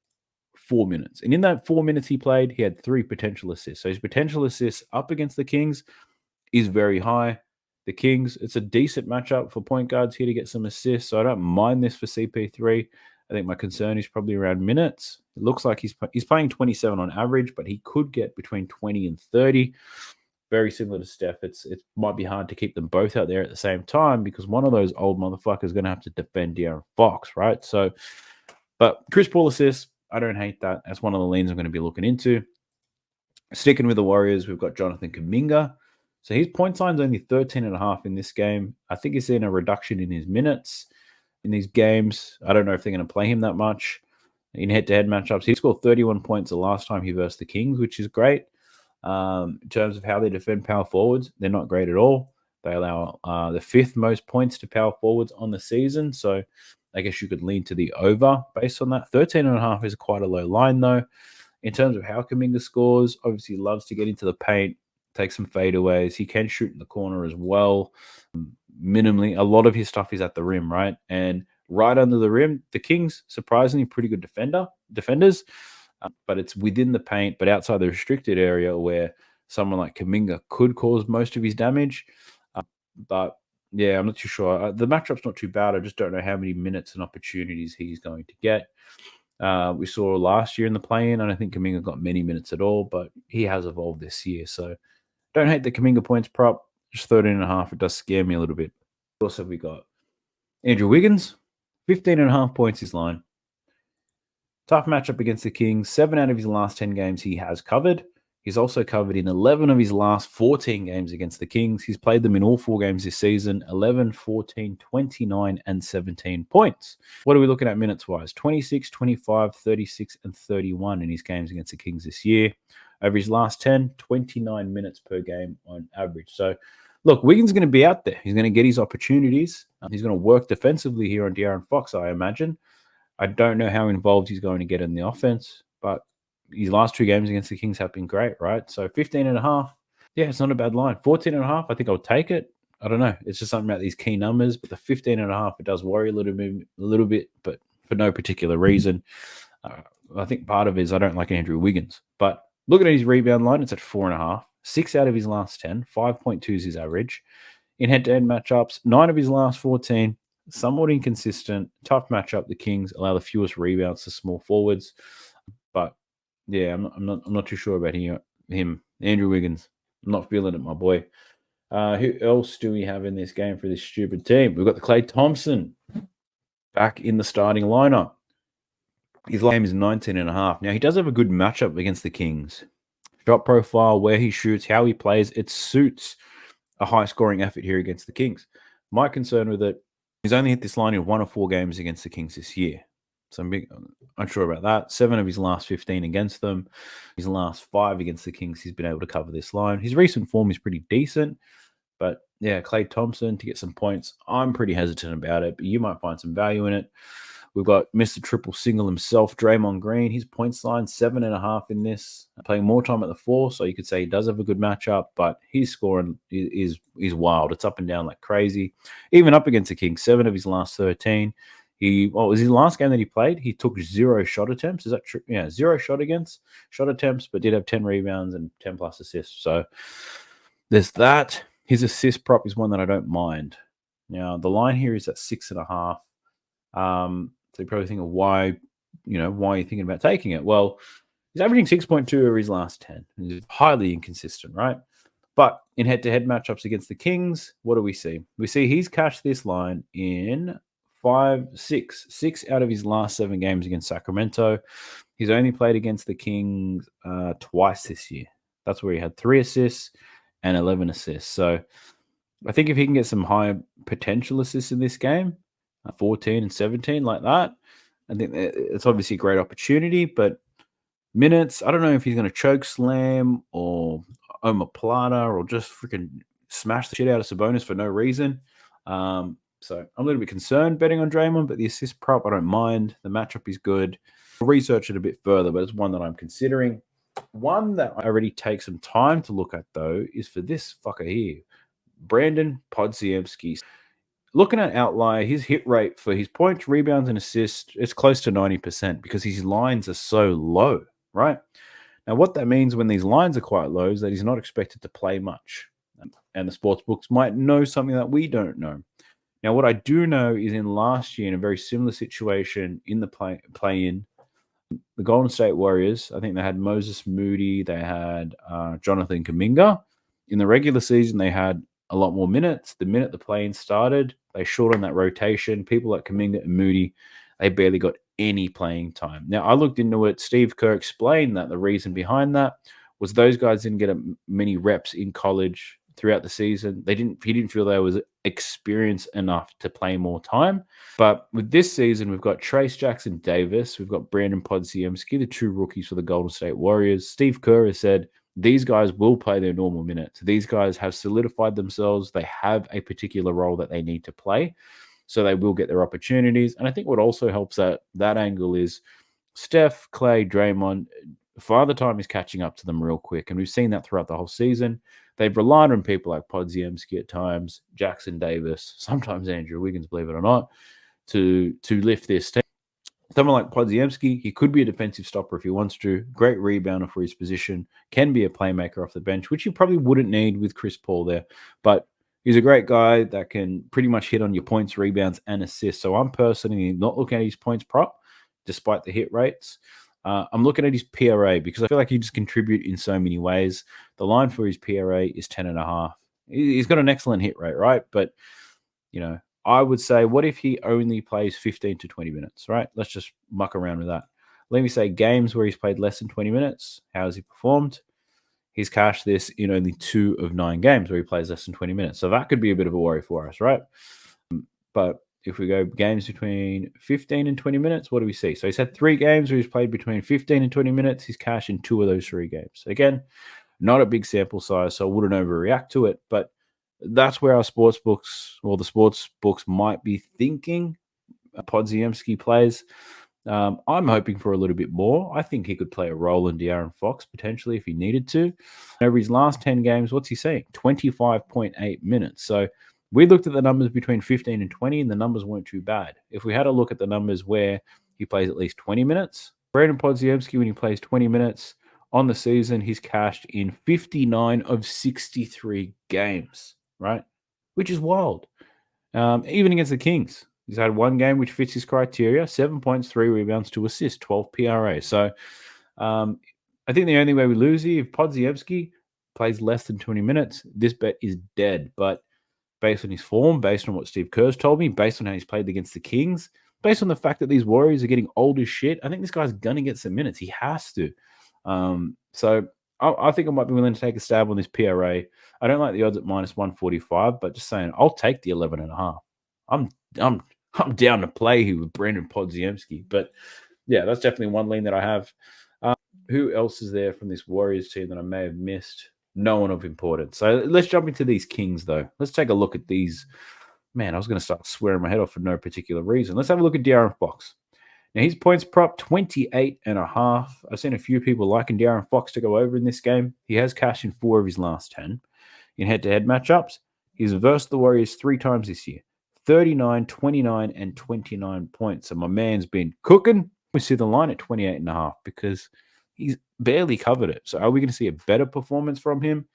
4 minutes. And in that 4 minutes he played, he had 3 potential assists. So his potential assists up against the Kings is very high. The Kings, it's a decent matchup for point guards here to get some assists. So I don't mind this for CP3. I think my concern is probably around minutes. It looks like he's playing 27 on average, but he could get between 20 and 30. Very similar to Steph. It might be hard to keep them both out there at the same time because one of those old motherfuckers is going to have to defend De'Aaron Fox, right? So, but Chris Paul assists, I don't hate that. That's one of the leans I'm going to be looking into. Sticking with the Warriors, we've got Jonathan Kuminga. So his point line's only 13.5 in this game. I think he's seen a reduction in his minutes in these games. I don't know if they're going to play him that much in head-to-head matchups. He scored 31 points the last time he versed the Kings, which is great. In terms of how they defend power forwards, they're not great at all. They allow the 5th most points to power forwards on the season. So I guess you could lean to the over based on that. 13.5 is quite a low line, though. In terms of how Kuminga scores, obviously he loves to get into the paint, take some fadeaways. He can shoot in the corner as well. Minimally, a lot of his stuff is at the rim, right? And right under the rim, the Kings, surprisingly, pretty good defenders. But it's within the paint, but outside the restricted area where someone like Kuminga could cause most of his damage. But yeah, I'm not too sure. The matchup's not too bad. I just don't know how many minutes and opportunities he's going to get. We saw last year in the play-in, I don't think Kuminga got many minutes at all, but he has evolved this year. So don't hate the Kuminga points prop. Just 13.5. It does scare me a little bit. What else have we got? Andrew Wiggins, 15.5 points his line. Tough matchup against the Kings. 7 out of his last 10 games he has covered. He's also covered in 11 of his last 14 games against the Kings. He's played them in all 4 games this season. 11, 14, 29, and 17 points. What are we looking at minutes-wise? 26, 25, 36, and 31 in his games against the Kings this year. Over his last 10, 29 minutes per game on average. So, look, Wiggins is going to be out there. He's going to get his opportunities. He's going to work defensively here on De'Aaron Fox, I imagine. I don't know how involved he's going to get in the offense, but his last 2 games against the Kings have been great, right? So 15.5, yeah, it's not a bad line. 14.5, I think I'll take it. I don't know. It's just something about these key numbers, but the 15.5, it does worry a little bit, but for no particular reason. I think part of it is I don't like Andrew Wiggins, but looking at his rebound line, it's at 4.5. 6 out of his last 10, 5.2 is his average. In head-to-head matchups, 9 of his last 14, somewhat inconsistent. Tough matchup. The Kings allow the fewest rebounds to small forwards, but yeah, I'm not too sure about him. Andrew Wiggins, I'm not feeling it, my boy. Who else do we have in this game for this stupid team? We've got the Klay Thompson back in the starting lineup. His game is 19.5. Now, he does have a good matchup against the Kings. Shot profile, where he shoots, how he plays, it suits a high-scoring effort here against the Kings. My concern with it, he's only hit this line in 1 of 4 games against the Kings this year. So I'm unsure about that. 7 of his last 15 against them. His last 5 against the Kings, he's been able to cover this line. His recent form is pretty decent. But yeah, Klay Thompson to get some points. I'm pretty hesitant about it, but you might find some value in it. We've got Mr. Triple Single himself, Draymond Green. His points line, 7.5 in this. Playing more time at the 4, so you could say he does have a good matchup, but his scoring is wild. It's up and down like crazy. Even up against the Kings, 7 of his last 13. It was his last game that he played. He took 0 shot attempts. Is that true? Yeah, 0 shot attempts, but did have 10 rebounds and 10 plus assists. So there's that. His assist prop is one that I don't mind. Now the line here is at 6.5. So you're probably thinking, why are you thinking about taking it? Well, he's averaging 6.2 over his last 10. He's highly inconsistent, right? But in head-to-head matchups against the Kings, what do we see? We see he's cashed this line in 6 out of his last 7 games against Sacramento. He's only played against the Kings twice this year. That's where he had 3 assists and 11 assists. So I think if he can get some high potential assists in this game, 14 and 17 like that, I think it's obviously a great opportunity. But minutes, I don't know if he's going to choke slam or omoplata or just freaking smash the shit out of Sabonis for no reason. So I'm a little bit concerned betting on Draymond, but the assist prop, I don't mind. The matchup is good. I'll research it a bit further, but it's one that I'm considering. One that I already take some time to look at, though, is for this fucker here, Brandon Podziemski. Looking at outlier, his hit rate for his points, rebounds, and assists, it's close to 90% because his lines are so low, right? Now, what that means when these lines are quite low is that he's not expected to play much. And the sports books might know something that we don't know. Now, what I do know is in last year, in a very similar situation in the play in, the Golden State Warriors, I think they had Moses Moody, they had Jonathan Kuminga. In the regular season, they had a lot more minutes. The minute the play-in started, they shortened that rotation. People like Kuminga and Moody, they barely got any playing time. Now, I looked into it. Steve Kerr explained that the reason behind that was those guys didn't get many reps in college throughout the season. He didn't feel they was experienced enough to play more time. But with this season, we've got Trace Jackson Davis, we've got Brandon Podziemski, the two rookies for the Golden State Warriors. Steve Kerr has said these guys will play their normal minutes. These guys have solidified themselves. They have a particular role that they need to play. So they will get their opportunities. And I think what also helps that angle is Steph, Clay, Draymond, Father Time is catching up to them real quick. And we've seen that throughout the whole season. They've relied on people like Podziemski at times, Jackson Davis, sometimes Andrew Wiggins, believe it or not, to lift this team. Someone like Podziemski, he could be a defensive stopper if he wants to. Great rebounder for his position. Can be a playmaker off the bench, which you probably wouldn't need with Chris Paul there. But he's a great guy that can pretty much hit on your points, rebounds, and assists. So I'm personally not looking at his points prop, despite the hit rates. I'm looking at his PRA because I feel like he just contribute in so many ways. The line for his PRA is 10.5. He's got an excellent hit rate, right? But, I would say, what if he only plays 15 to 20 minutes, right? Let's just muck around with that. Let me say games where he's played less than 20 minutes. How has he performed? He's cashed this in only 2 of 9 games where he plays less than 20 minutes. So that could be a bit of a worry for us, right? But if we go games between 15 and 20 minutes, what do we see? So he's had 3 games where he's played between 15 and 20 minutes. He's cashed in 2 of those 3 games. Again, not a big sample size, so I wouldn't overreact to it. But that's where our sports books, or the sports books, might be thinking Podziemski plays. I'm hoping for a little bit more. I think he could play a role in De'Aaron Fox potentially if he needed to. Over his last 10 games, what's he saying? 25.8 minutes. So we looked at the numbers between 15 and 20, and the numbers weren't too bad. If we had a look at the numbers where he plays at least 20 minutes, Brandon Podziemski, when he plays 20 minutes on the season, he's cashed in 59 of 63 games, right? Which is wild. Even against the Kings, he's had 1 game which fits his criteria: 7 points, 3 rebounds, 2 assists, 12 PRA. So I think the only way we lose here, if Podziemski plays less than 20 minutes, this bet is dead. But based on his form, based on what Steve Kerr's told me, based on how he's played against the Kings, based on the fact that these Warriors are getting old as shit, I think this guy's going to get some minutes. He has to. So I think I might be willing to take a stab on this PRA. I don't like the odds at minus 145, but just saying, I'll take the 11.5. I'm down to play here with Brandon Podziemski. But yeah, that's definitely one lean that I have. Who else is there from this Warriors team that I may have missed? No one of importance. So let's jump into these Kings, though. Let's take a look at these. Man, I was going to start swearing my head off for no particular reason. Let's have a look at De'Aaron Fox. Now, his points prop, 28.5. I've seen a few people liking De'Aaron Fox to go over in this game. He has cashed in 4 of his last 10. In head-to-head matchups, he's versed the Warriors 3 times this year. 39, 29, and 29 points. So my man's been cooking. We see the line at 28.5 because he's barely covered it. So are we going to see a better performance from him?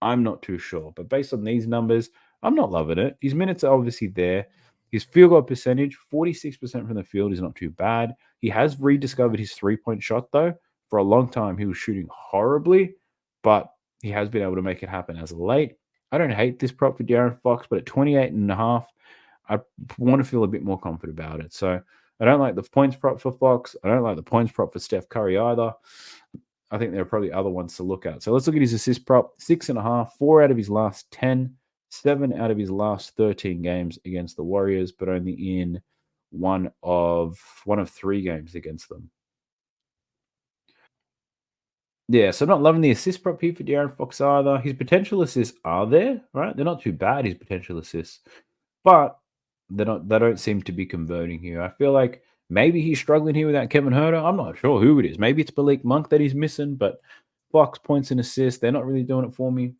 I'm not too sure. But based on these numbers, I'm not loving it. His minutes are obviously there. His field goal percentage, 46% from the field, is not too bad. He has rediscovered his 3-point shot, though. For a long time, he was shooting horribly, but he has been able to make it happen as of late. I don't hate this prop for De'Aaron Fox, but at 28.5, I want to feel a bit more confident about it. So I don't like the points prop for Fox. I don't like the points prop for Steph Curry either. I think there are probably other ones to look at. So let's look at his assist prop. 6.5, 4 out of his last 10, 7 out of his last 13 games against the Warriors, but only in one of 3 games against them. Yeah, so I'm not loving the assist prop here for De'Aaron Fox either. His potential assists are there, right? They're not too bad, his potential assists. But They don't seem to be converting here. I feel like maybe he's struggling here without Kevin Herter. I'm not sure who it is. Maybe it's Malik Monk that he's missing, but Fox points and assists, they're not really doing it for me.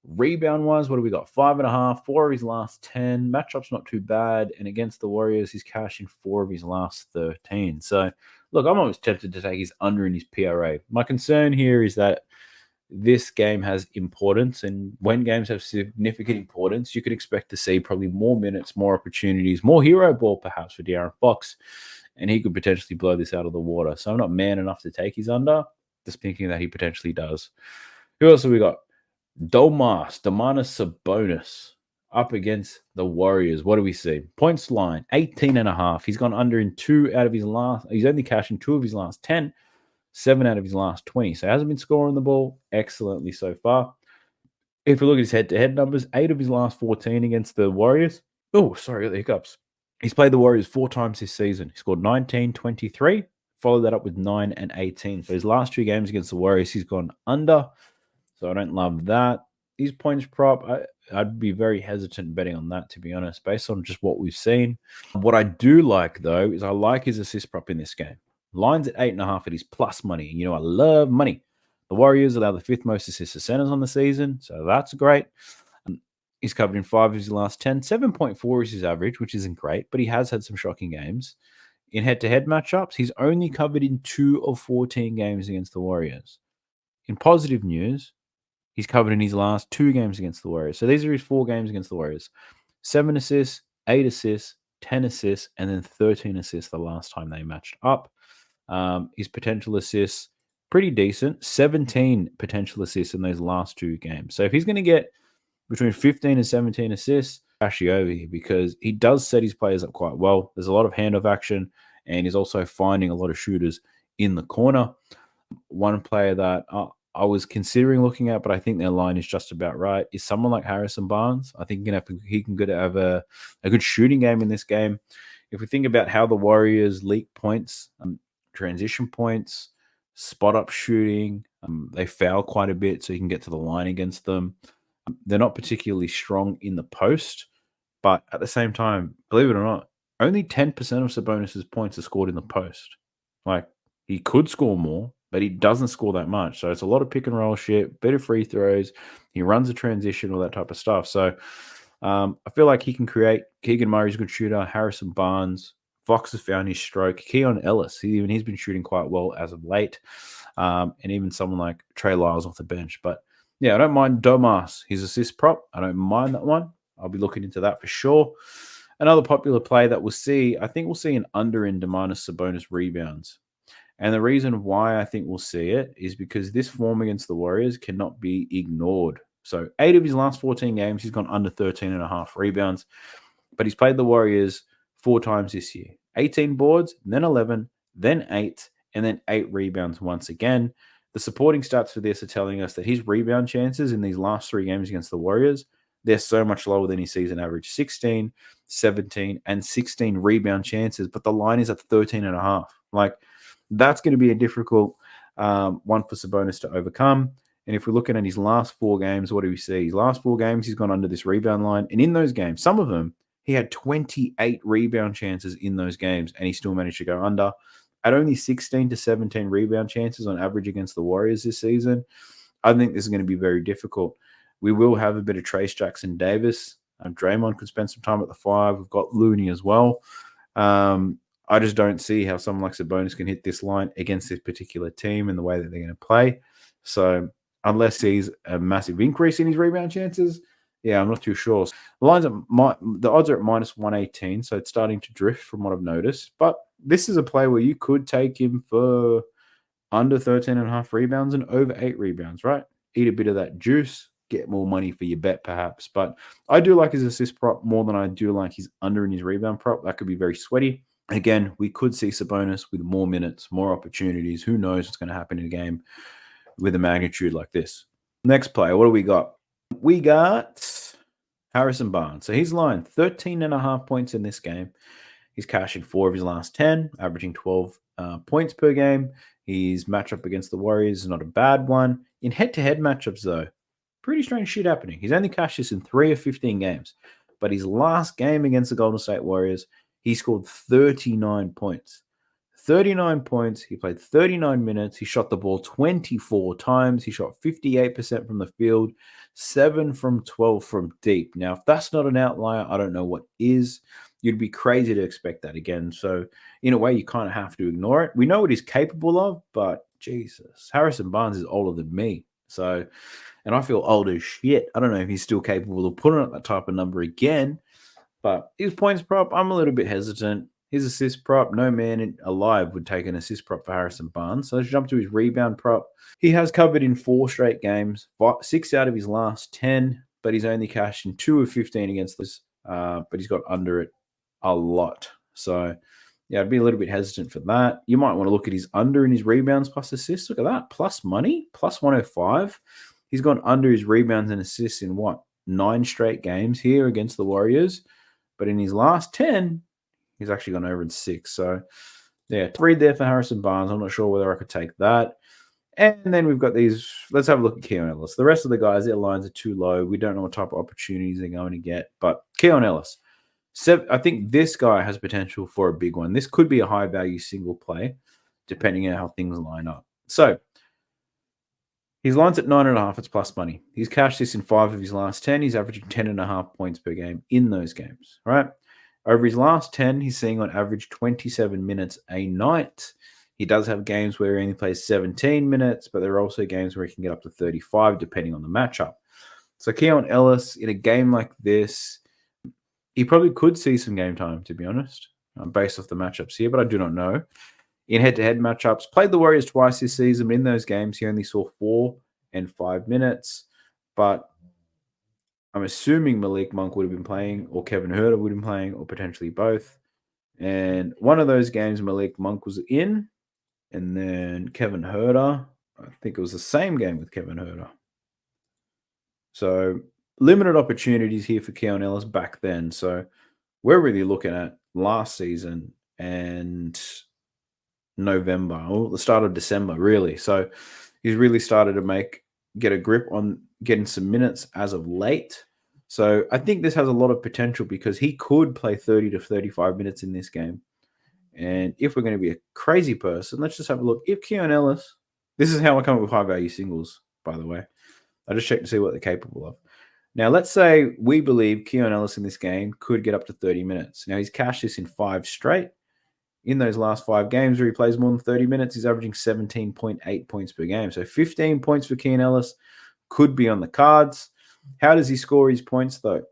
Rebound wise, what do we got? 5.5, 4 of his last 10. Matchup's not too bad. And against the Warriors, he's cashing 4 of his last 13. So, look, I'm always tempted to take his under in his PRA. My concern here is that this game has importance. And when games have significant importance, you could expect to see probably more minutes, more opportunities, more hero ball perhaps for De'Aaron Fox. And he could potentially blow this out of the water. So I'm not man enough to take his under, just thinking that he potentially does. Who else have we got? Domantas Sabonis up against the Warriors. What do we see? Points line, 18.5. He's gone under in 2 out of his last. He's only cashing 2 of his last 10, 7 out of his last 20. So he hasn't been scoring the ball excellently so far. If we look at his head-to-head numbers, 8 of his last 14 against the Warriors. Oh, sorry, the hiccups. He's played the Warriors 4 times this season. He scored 19, 23. Followed that up with 9 and 18. So his last 2 games against the Warriors, he's gone under. So I don't love that. His points prop, I'd be very hesitant betting on that, to be honest, based on just what we've seen. What I do like, though, is I like his assist prop in this game. Line's at 8.5 at his plus money. You know, I love money. The Warriors allow the 5th most assists to centers on the season, so that's great. He's covered in 5 of his last 10. 7.4 is his average, which isn't great, but he has had some shocking games. In head-to-head matchups, he's only covered in 2 of 14 games against the Warriors. In positive news, he's covered in his last 2 games against the Warriors. So these are his 4 games against the Warriors. 7 assists, 8 assists, 10 assists, and then 13 assists the last time they matched up. His potential assists, pretty decent. 17 potential assists in those last 2 games. So if he's going to get between 15 and 17 assists, actually over here, because he does set his players up quite well. There's a lot of handoff action, and he's also finding a lot of shooters in the corner. One player that I was considering looking at, but I think their line is just about right, is someone like Harrison Barnes. I think he can have a good shooting game in this game. If we think about how the Warriors leak points, transition points, spot-up shooting, they foul quite a bit, so you can get to the line against them. They're not particularly strong in the post, but at the same time, believe it or not, only 10% of Sabonis's points are scored in the post. Like, he could score more, but he doesn't score that much. So it's a lot of pick and roll shit, bit of free throws. He runs a transition, all that type of stuff. So I feel like he can create. Keegan Murray's a good shooter. Harrison Barnes. Fox has found his stroke. Keon Ellis, he's been shooting quite well as of late. And even someone like Trey Lyles off the bench. But yeah, I don't mind Domas, his assist prop. I don't mind that one. I'll be looking into that for sure. Another popular play that I think we'll see an under in Domantas Sabonis rebounds. And the reason why I think we'll see it is because this form against the Warriors cannot be ignored. So 8 of his last 14 games, he's gone under 13.5 rebounds. But he's played the Warriors 4 times this year. 18 boards, then 11, then 8, and then 8 rebounds once again. The supporting stats for this are telling us that his rebound chances in these last 3 games against the Warriors, they're so much lower than his season average. 16, 17, and 16 rebound chances, but the line is at 13.5. Like, that's going to be a difficult one for Sabonis to overcome. And if we're looking at his last 4 games, what do we see? His last 4 games, he's gone under this rebound line. And in those games, some of them, he had 28 rebound chances in those games, and he still managed to go under. At only 16 to 17 rebound chances on average against the Warriors this season, I think this is going to be very difficult. We will have a bit of Trace Jackson Davis. Draymond could spend some time at the 5. We've got Looney as well. I just don't see how someone like Sabonis can hit this line against this particular team and the way that they're going to play. So unless he's a massive increase in his rebound chances, yeah, I'm not too sure. The odds are at minus 118, so it's starting to drift from what I've noticed. But this is a play where you could take him for under 13.5 rebounds and over 8 rebounds, right? Eat a bit of that juice, get more money for your bet perhaps. But I do like his assist prop more than I do like his under in his rebound prop. That could be very sweaty. Again, we could see Sabonis with more minutes, more opportunities. Who knows what's going to happen in a game with a magnitude like this. Next player, what do we got? We got Harrison Barnes. So he's line 13.5 points in this game. He's cashing 4 of his last 10, averaging 12 points per game. His matchup against the Warriors is not a bad one. In head-to-head matchups, though, pretty strange shit happening. He's only cashed this in 3 of 15 games. But his last game against the Golden State Warriors, he scored 39 points. 39 points. He played 39 minutes. He shot the ball 24 times. He shot 58% from the field, 7 from 12 from deep. Now, if that's not an outlier, I don't know what is. You'd be crazy to expect that again. So, in a way, you kind of have to ignore it. We know what he's capable of, but Jesus, Harrison Barnes is older than me. So, and I feel old as shit. I don't know if he's still capable of putting up that type of number again. But his points prop, I'm a little bit hesitant. His assist prop, no man alive would take an assist prop for Harrison Barnes. So let's jump to his rebound prop. He has covered in 4 straight games, 6 out of his last 10, but he's only cashed in 2 of 15 against this. But he's got under it a lot. So yeah, I'd be a little bit hesitant for that. You might want to look at his under in his rebounds plus assists. Look at that, plus money, plus 105. He's gone under his rebounds and assists in 9 straight games here against the Warriors. But in his last 10, he's actually gone over in 6. So, yeah, 3 there for Harrison Barnes. I'm not sure whether I could take that. And then we've got these. Let's have a look at Keon Ellis. The rest of the guys, their lines are too low. We don't know what type of opportunities they're going to get. But Keon Ellis, I think this guy has potential for a big one. This could be a high-value single play, depending on how things line up. So, his line's at 9.5. It's plus money. He's cashed this in 5 of his last 10. He's averaging 10.5 points per game in those games. Right. Over his last 10, he's seeing on average 27 minutes a night. He does have games where he only plays 17 minutes, but there are also games where he can get up to 35 depending on the matchup. So Keon Ellis, in a game like this, he probably could see some game time, to be honest, based off the matchups here, but I do not know. In head-to-head matchups, played the Warriors twice this season, but in those games, he only saw 4 and 5 minutes. But I'm assuming Malik Monk would have been playing, or Kevin Huerter would have been playing, or potentially both. And one of those games, Malik Monk was in, and then Kevin Huerter, I think it was the same game with Kevin Huerter. So limited opportunities here for Keon Ellis back then. So we're really looking at last season and November, or the start of December, really. So he's really started to get a grip on getting some minutes as of late. So I think this has a lot of potential because he could play 30 to 35 minutes in this game. And if we're going to be a crazy person, let's just have a look. If Keon Ellis, this is how I come up with high value singles, by the way. I just checked to see what they're capable of. Now, let's say we believe Keon Ellis in this game could get up to 30 minutes. Now, he's cashed this in 5 straight. In those last 5 games where he plays more than 30 minutes, he's averaging 17.8 points per game. So 15 points for Keon Ellis could be on the cards. How does he score his points, though?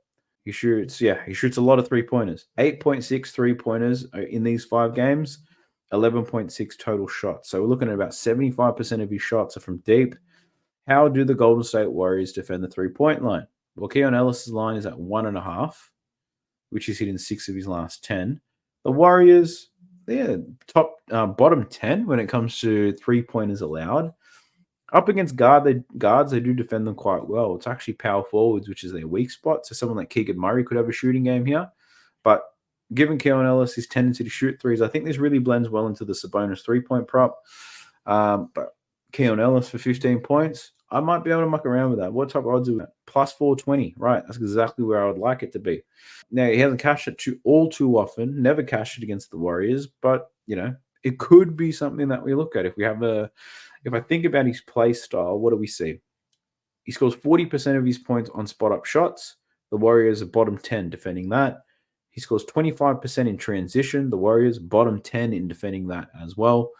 He shoots a lot of three-pointers. 8.6 three-pointers in these 5 games, 11.6 total shots. So we're looking at about 75% of his shots are from deep. How do the Golden State Warriors defend the three-point line? Well, Keon Ellis' line is at 1.5, which he's hitting 6 of his last 10. The Warriors, they're bottom 10 when it comes to three-pointers allowed. Up against guards, they do defend them quite well. It's actually power forwards, which is their weak spot. So someone like Keegan Murray could have a shooting game here. But given Keon Ellis his tendency to shoot threes, I think this really blends well into the Sabonis three-point prop. But Keon Ellis for 15 points, I might be able to muck around with that. What type of odds are we at? Plus 420. Right, that's exactly where I would like it to be. Now, he hasn't cashed it too often, never cashed it against the Warriors, but, it could be something that we look at. If I think about his play style, what do we see? He scores 40% of his points on spot-up shots. The Warriors are bottom 10 defending that. He scores 25% in transition. The Warriors bottom 10 in defending that as well.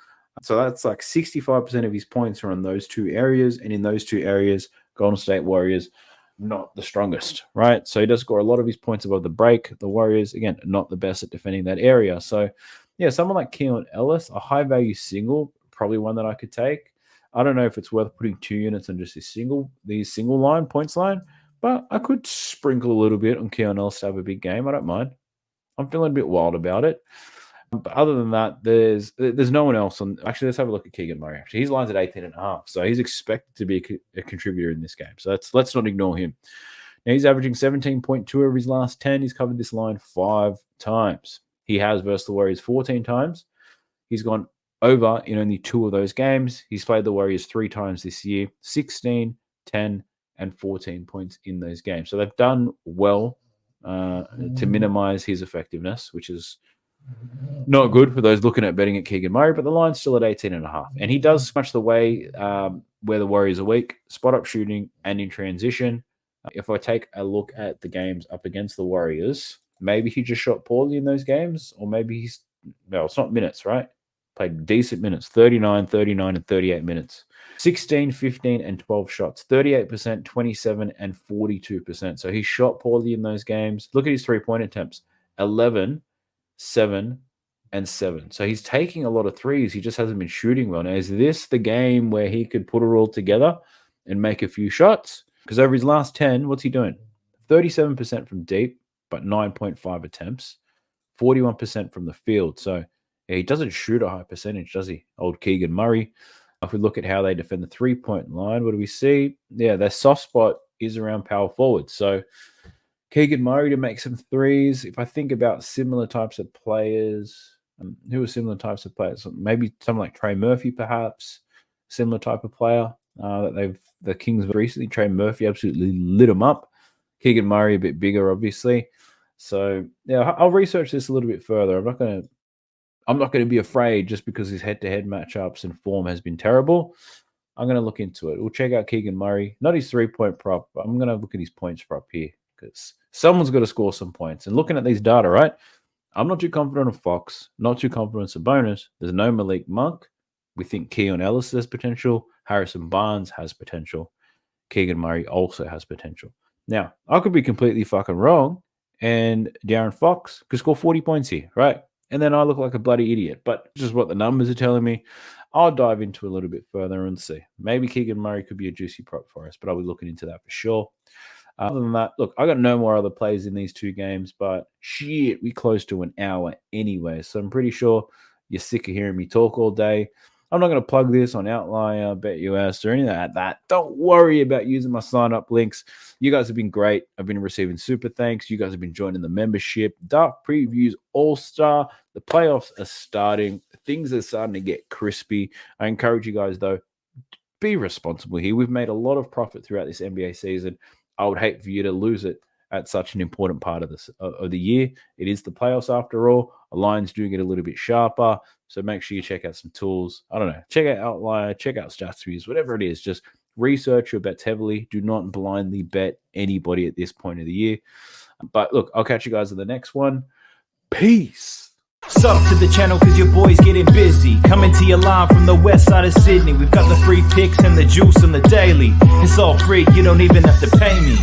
So that's like 65% of his points are on those 2 areas. And in those 2 areas, Golden State Warriors, not the strongest, right? So he does score a lot of his points above the break. The Warriors, again, not the best at defending that area. So, yeah, someone like Keon Ellis, a high-value single, probably one that I could take. I don't know if it's worth putting 2 units on just these single line, points line, but I could sprinkle a little bit on Keon Ellis to have a big game. I don't mind. I'm feeling a bit wild about it. But other than that, there's no one else on. Actually, let's have a look at Keegan Murray. Actually, his line's at 18.5, so he's expected to be a contributor in this game. So let's not ignore him. Now he's averaging 17.2 over his last 10. He's covered this line 5 times. He has versus the Warriors 14 times. He's gone over in only 2 of those games. He's played the Warriors 3 times this year, 16, 10, and 14 points in those games. So they've done well to minimize his effectiveness, which is not good for those looking at betting at Keegan Murray, but the line's still at 18.5. And he does much the way where the Warriors are weak, spot up shooting and in transition. If I take a look at the games up against the Warriors, maybe he just shot poorly in those games, or maybe it's not minutes, right? Played decent minutes, 39, 39, and 38 minutes. 16, 15, and 12 shots, 38%, 27, and 42%. So he shot poorly in those games. Look at his three-point attempts, 11, 7, and 7. So he's taking a lot of threes. He just hasn't been shooting well. Now, is this the game where he could put it all together and make a few shots? Because over his last 10, what's he doing? 37% from deep, but 9.5 attempts, 41% from the field. So he doesn't shoot a high percentage, does he? Old Keegan Murray. If we look at how they defend the three-point line, what do we see? Yeah, their soft spot is around power forward. So Keegan Murray to make some threes. If I think about similar types of players, who are similar types of players? Maybe someone like Trey Murphy, perhaps. Similar type of player that the Kings recently. Trey Murphy absolutely lit them up. Keegan Murray a bit bigger, obviously. So yeah, I'll research this a little bit further. I'm not going to be afraid just because his head-to-head matchups and form has been terrible. I'm going to look into it. We'll check out Keegan Murray. Not his three-point prop, but I'm going to look at his points prop here because someone's got to score some points. And looking at these data, right, I'm not too confident of Fox, not too confident of Sabonis. There's no Malik Monk. We think Keon Ellis has potential. Harrison Barnes has potential. Keegan Murray also has potential. Now, I could be completely fucking wrong, and De'Aaron Fox could score 40 points here, right? And then I look like a bloody idiot. But just what the numbers are telling me, I'll dive into a little bit further and see. Maybe Keegan Murray could be a juicy prop for us, but I'll be looking into that for sure. Other than that, look, I got no more other plays in these two games, but shit, we close to an hour anyway. So I'm pretty sure you're sick of hearing me talk all day. I'm not going to plug this on Outlier, BetUS, or anything like that. Don't worry about using my sign-up links. You guys have been great. I've been receiving super thanks. You guys have been joining the membership. Daft Previews All-Star. The playoffs are starting. Things are starting to get crispy. I encourage you guys, though, be responsible here. We've made a lot of profit throughout this NBA season. I would hate for you to lose it at such an important part of the year. It is the playoffs after all. The lines do get a little bit sharper, so make sure you check out some tools. I don't know. Check out Outlier, check out StatsViews, whatever it is. Just research your bets heavily. Do not blindly bet anybody at this point of the year. But look, I'll catch you guys in the next one. Peace. Sub to the channel cause your boy's getting busy. Coming to you live from the west side of Sydney. We've got the free picks and the juice on the daily. It's all free, you don't even have to pay me.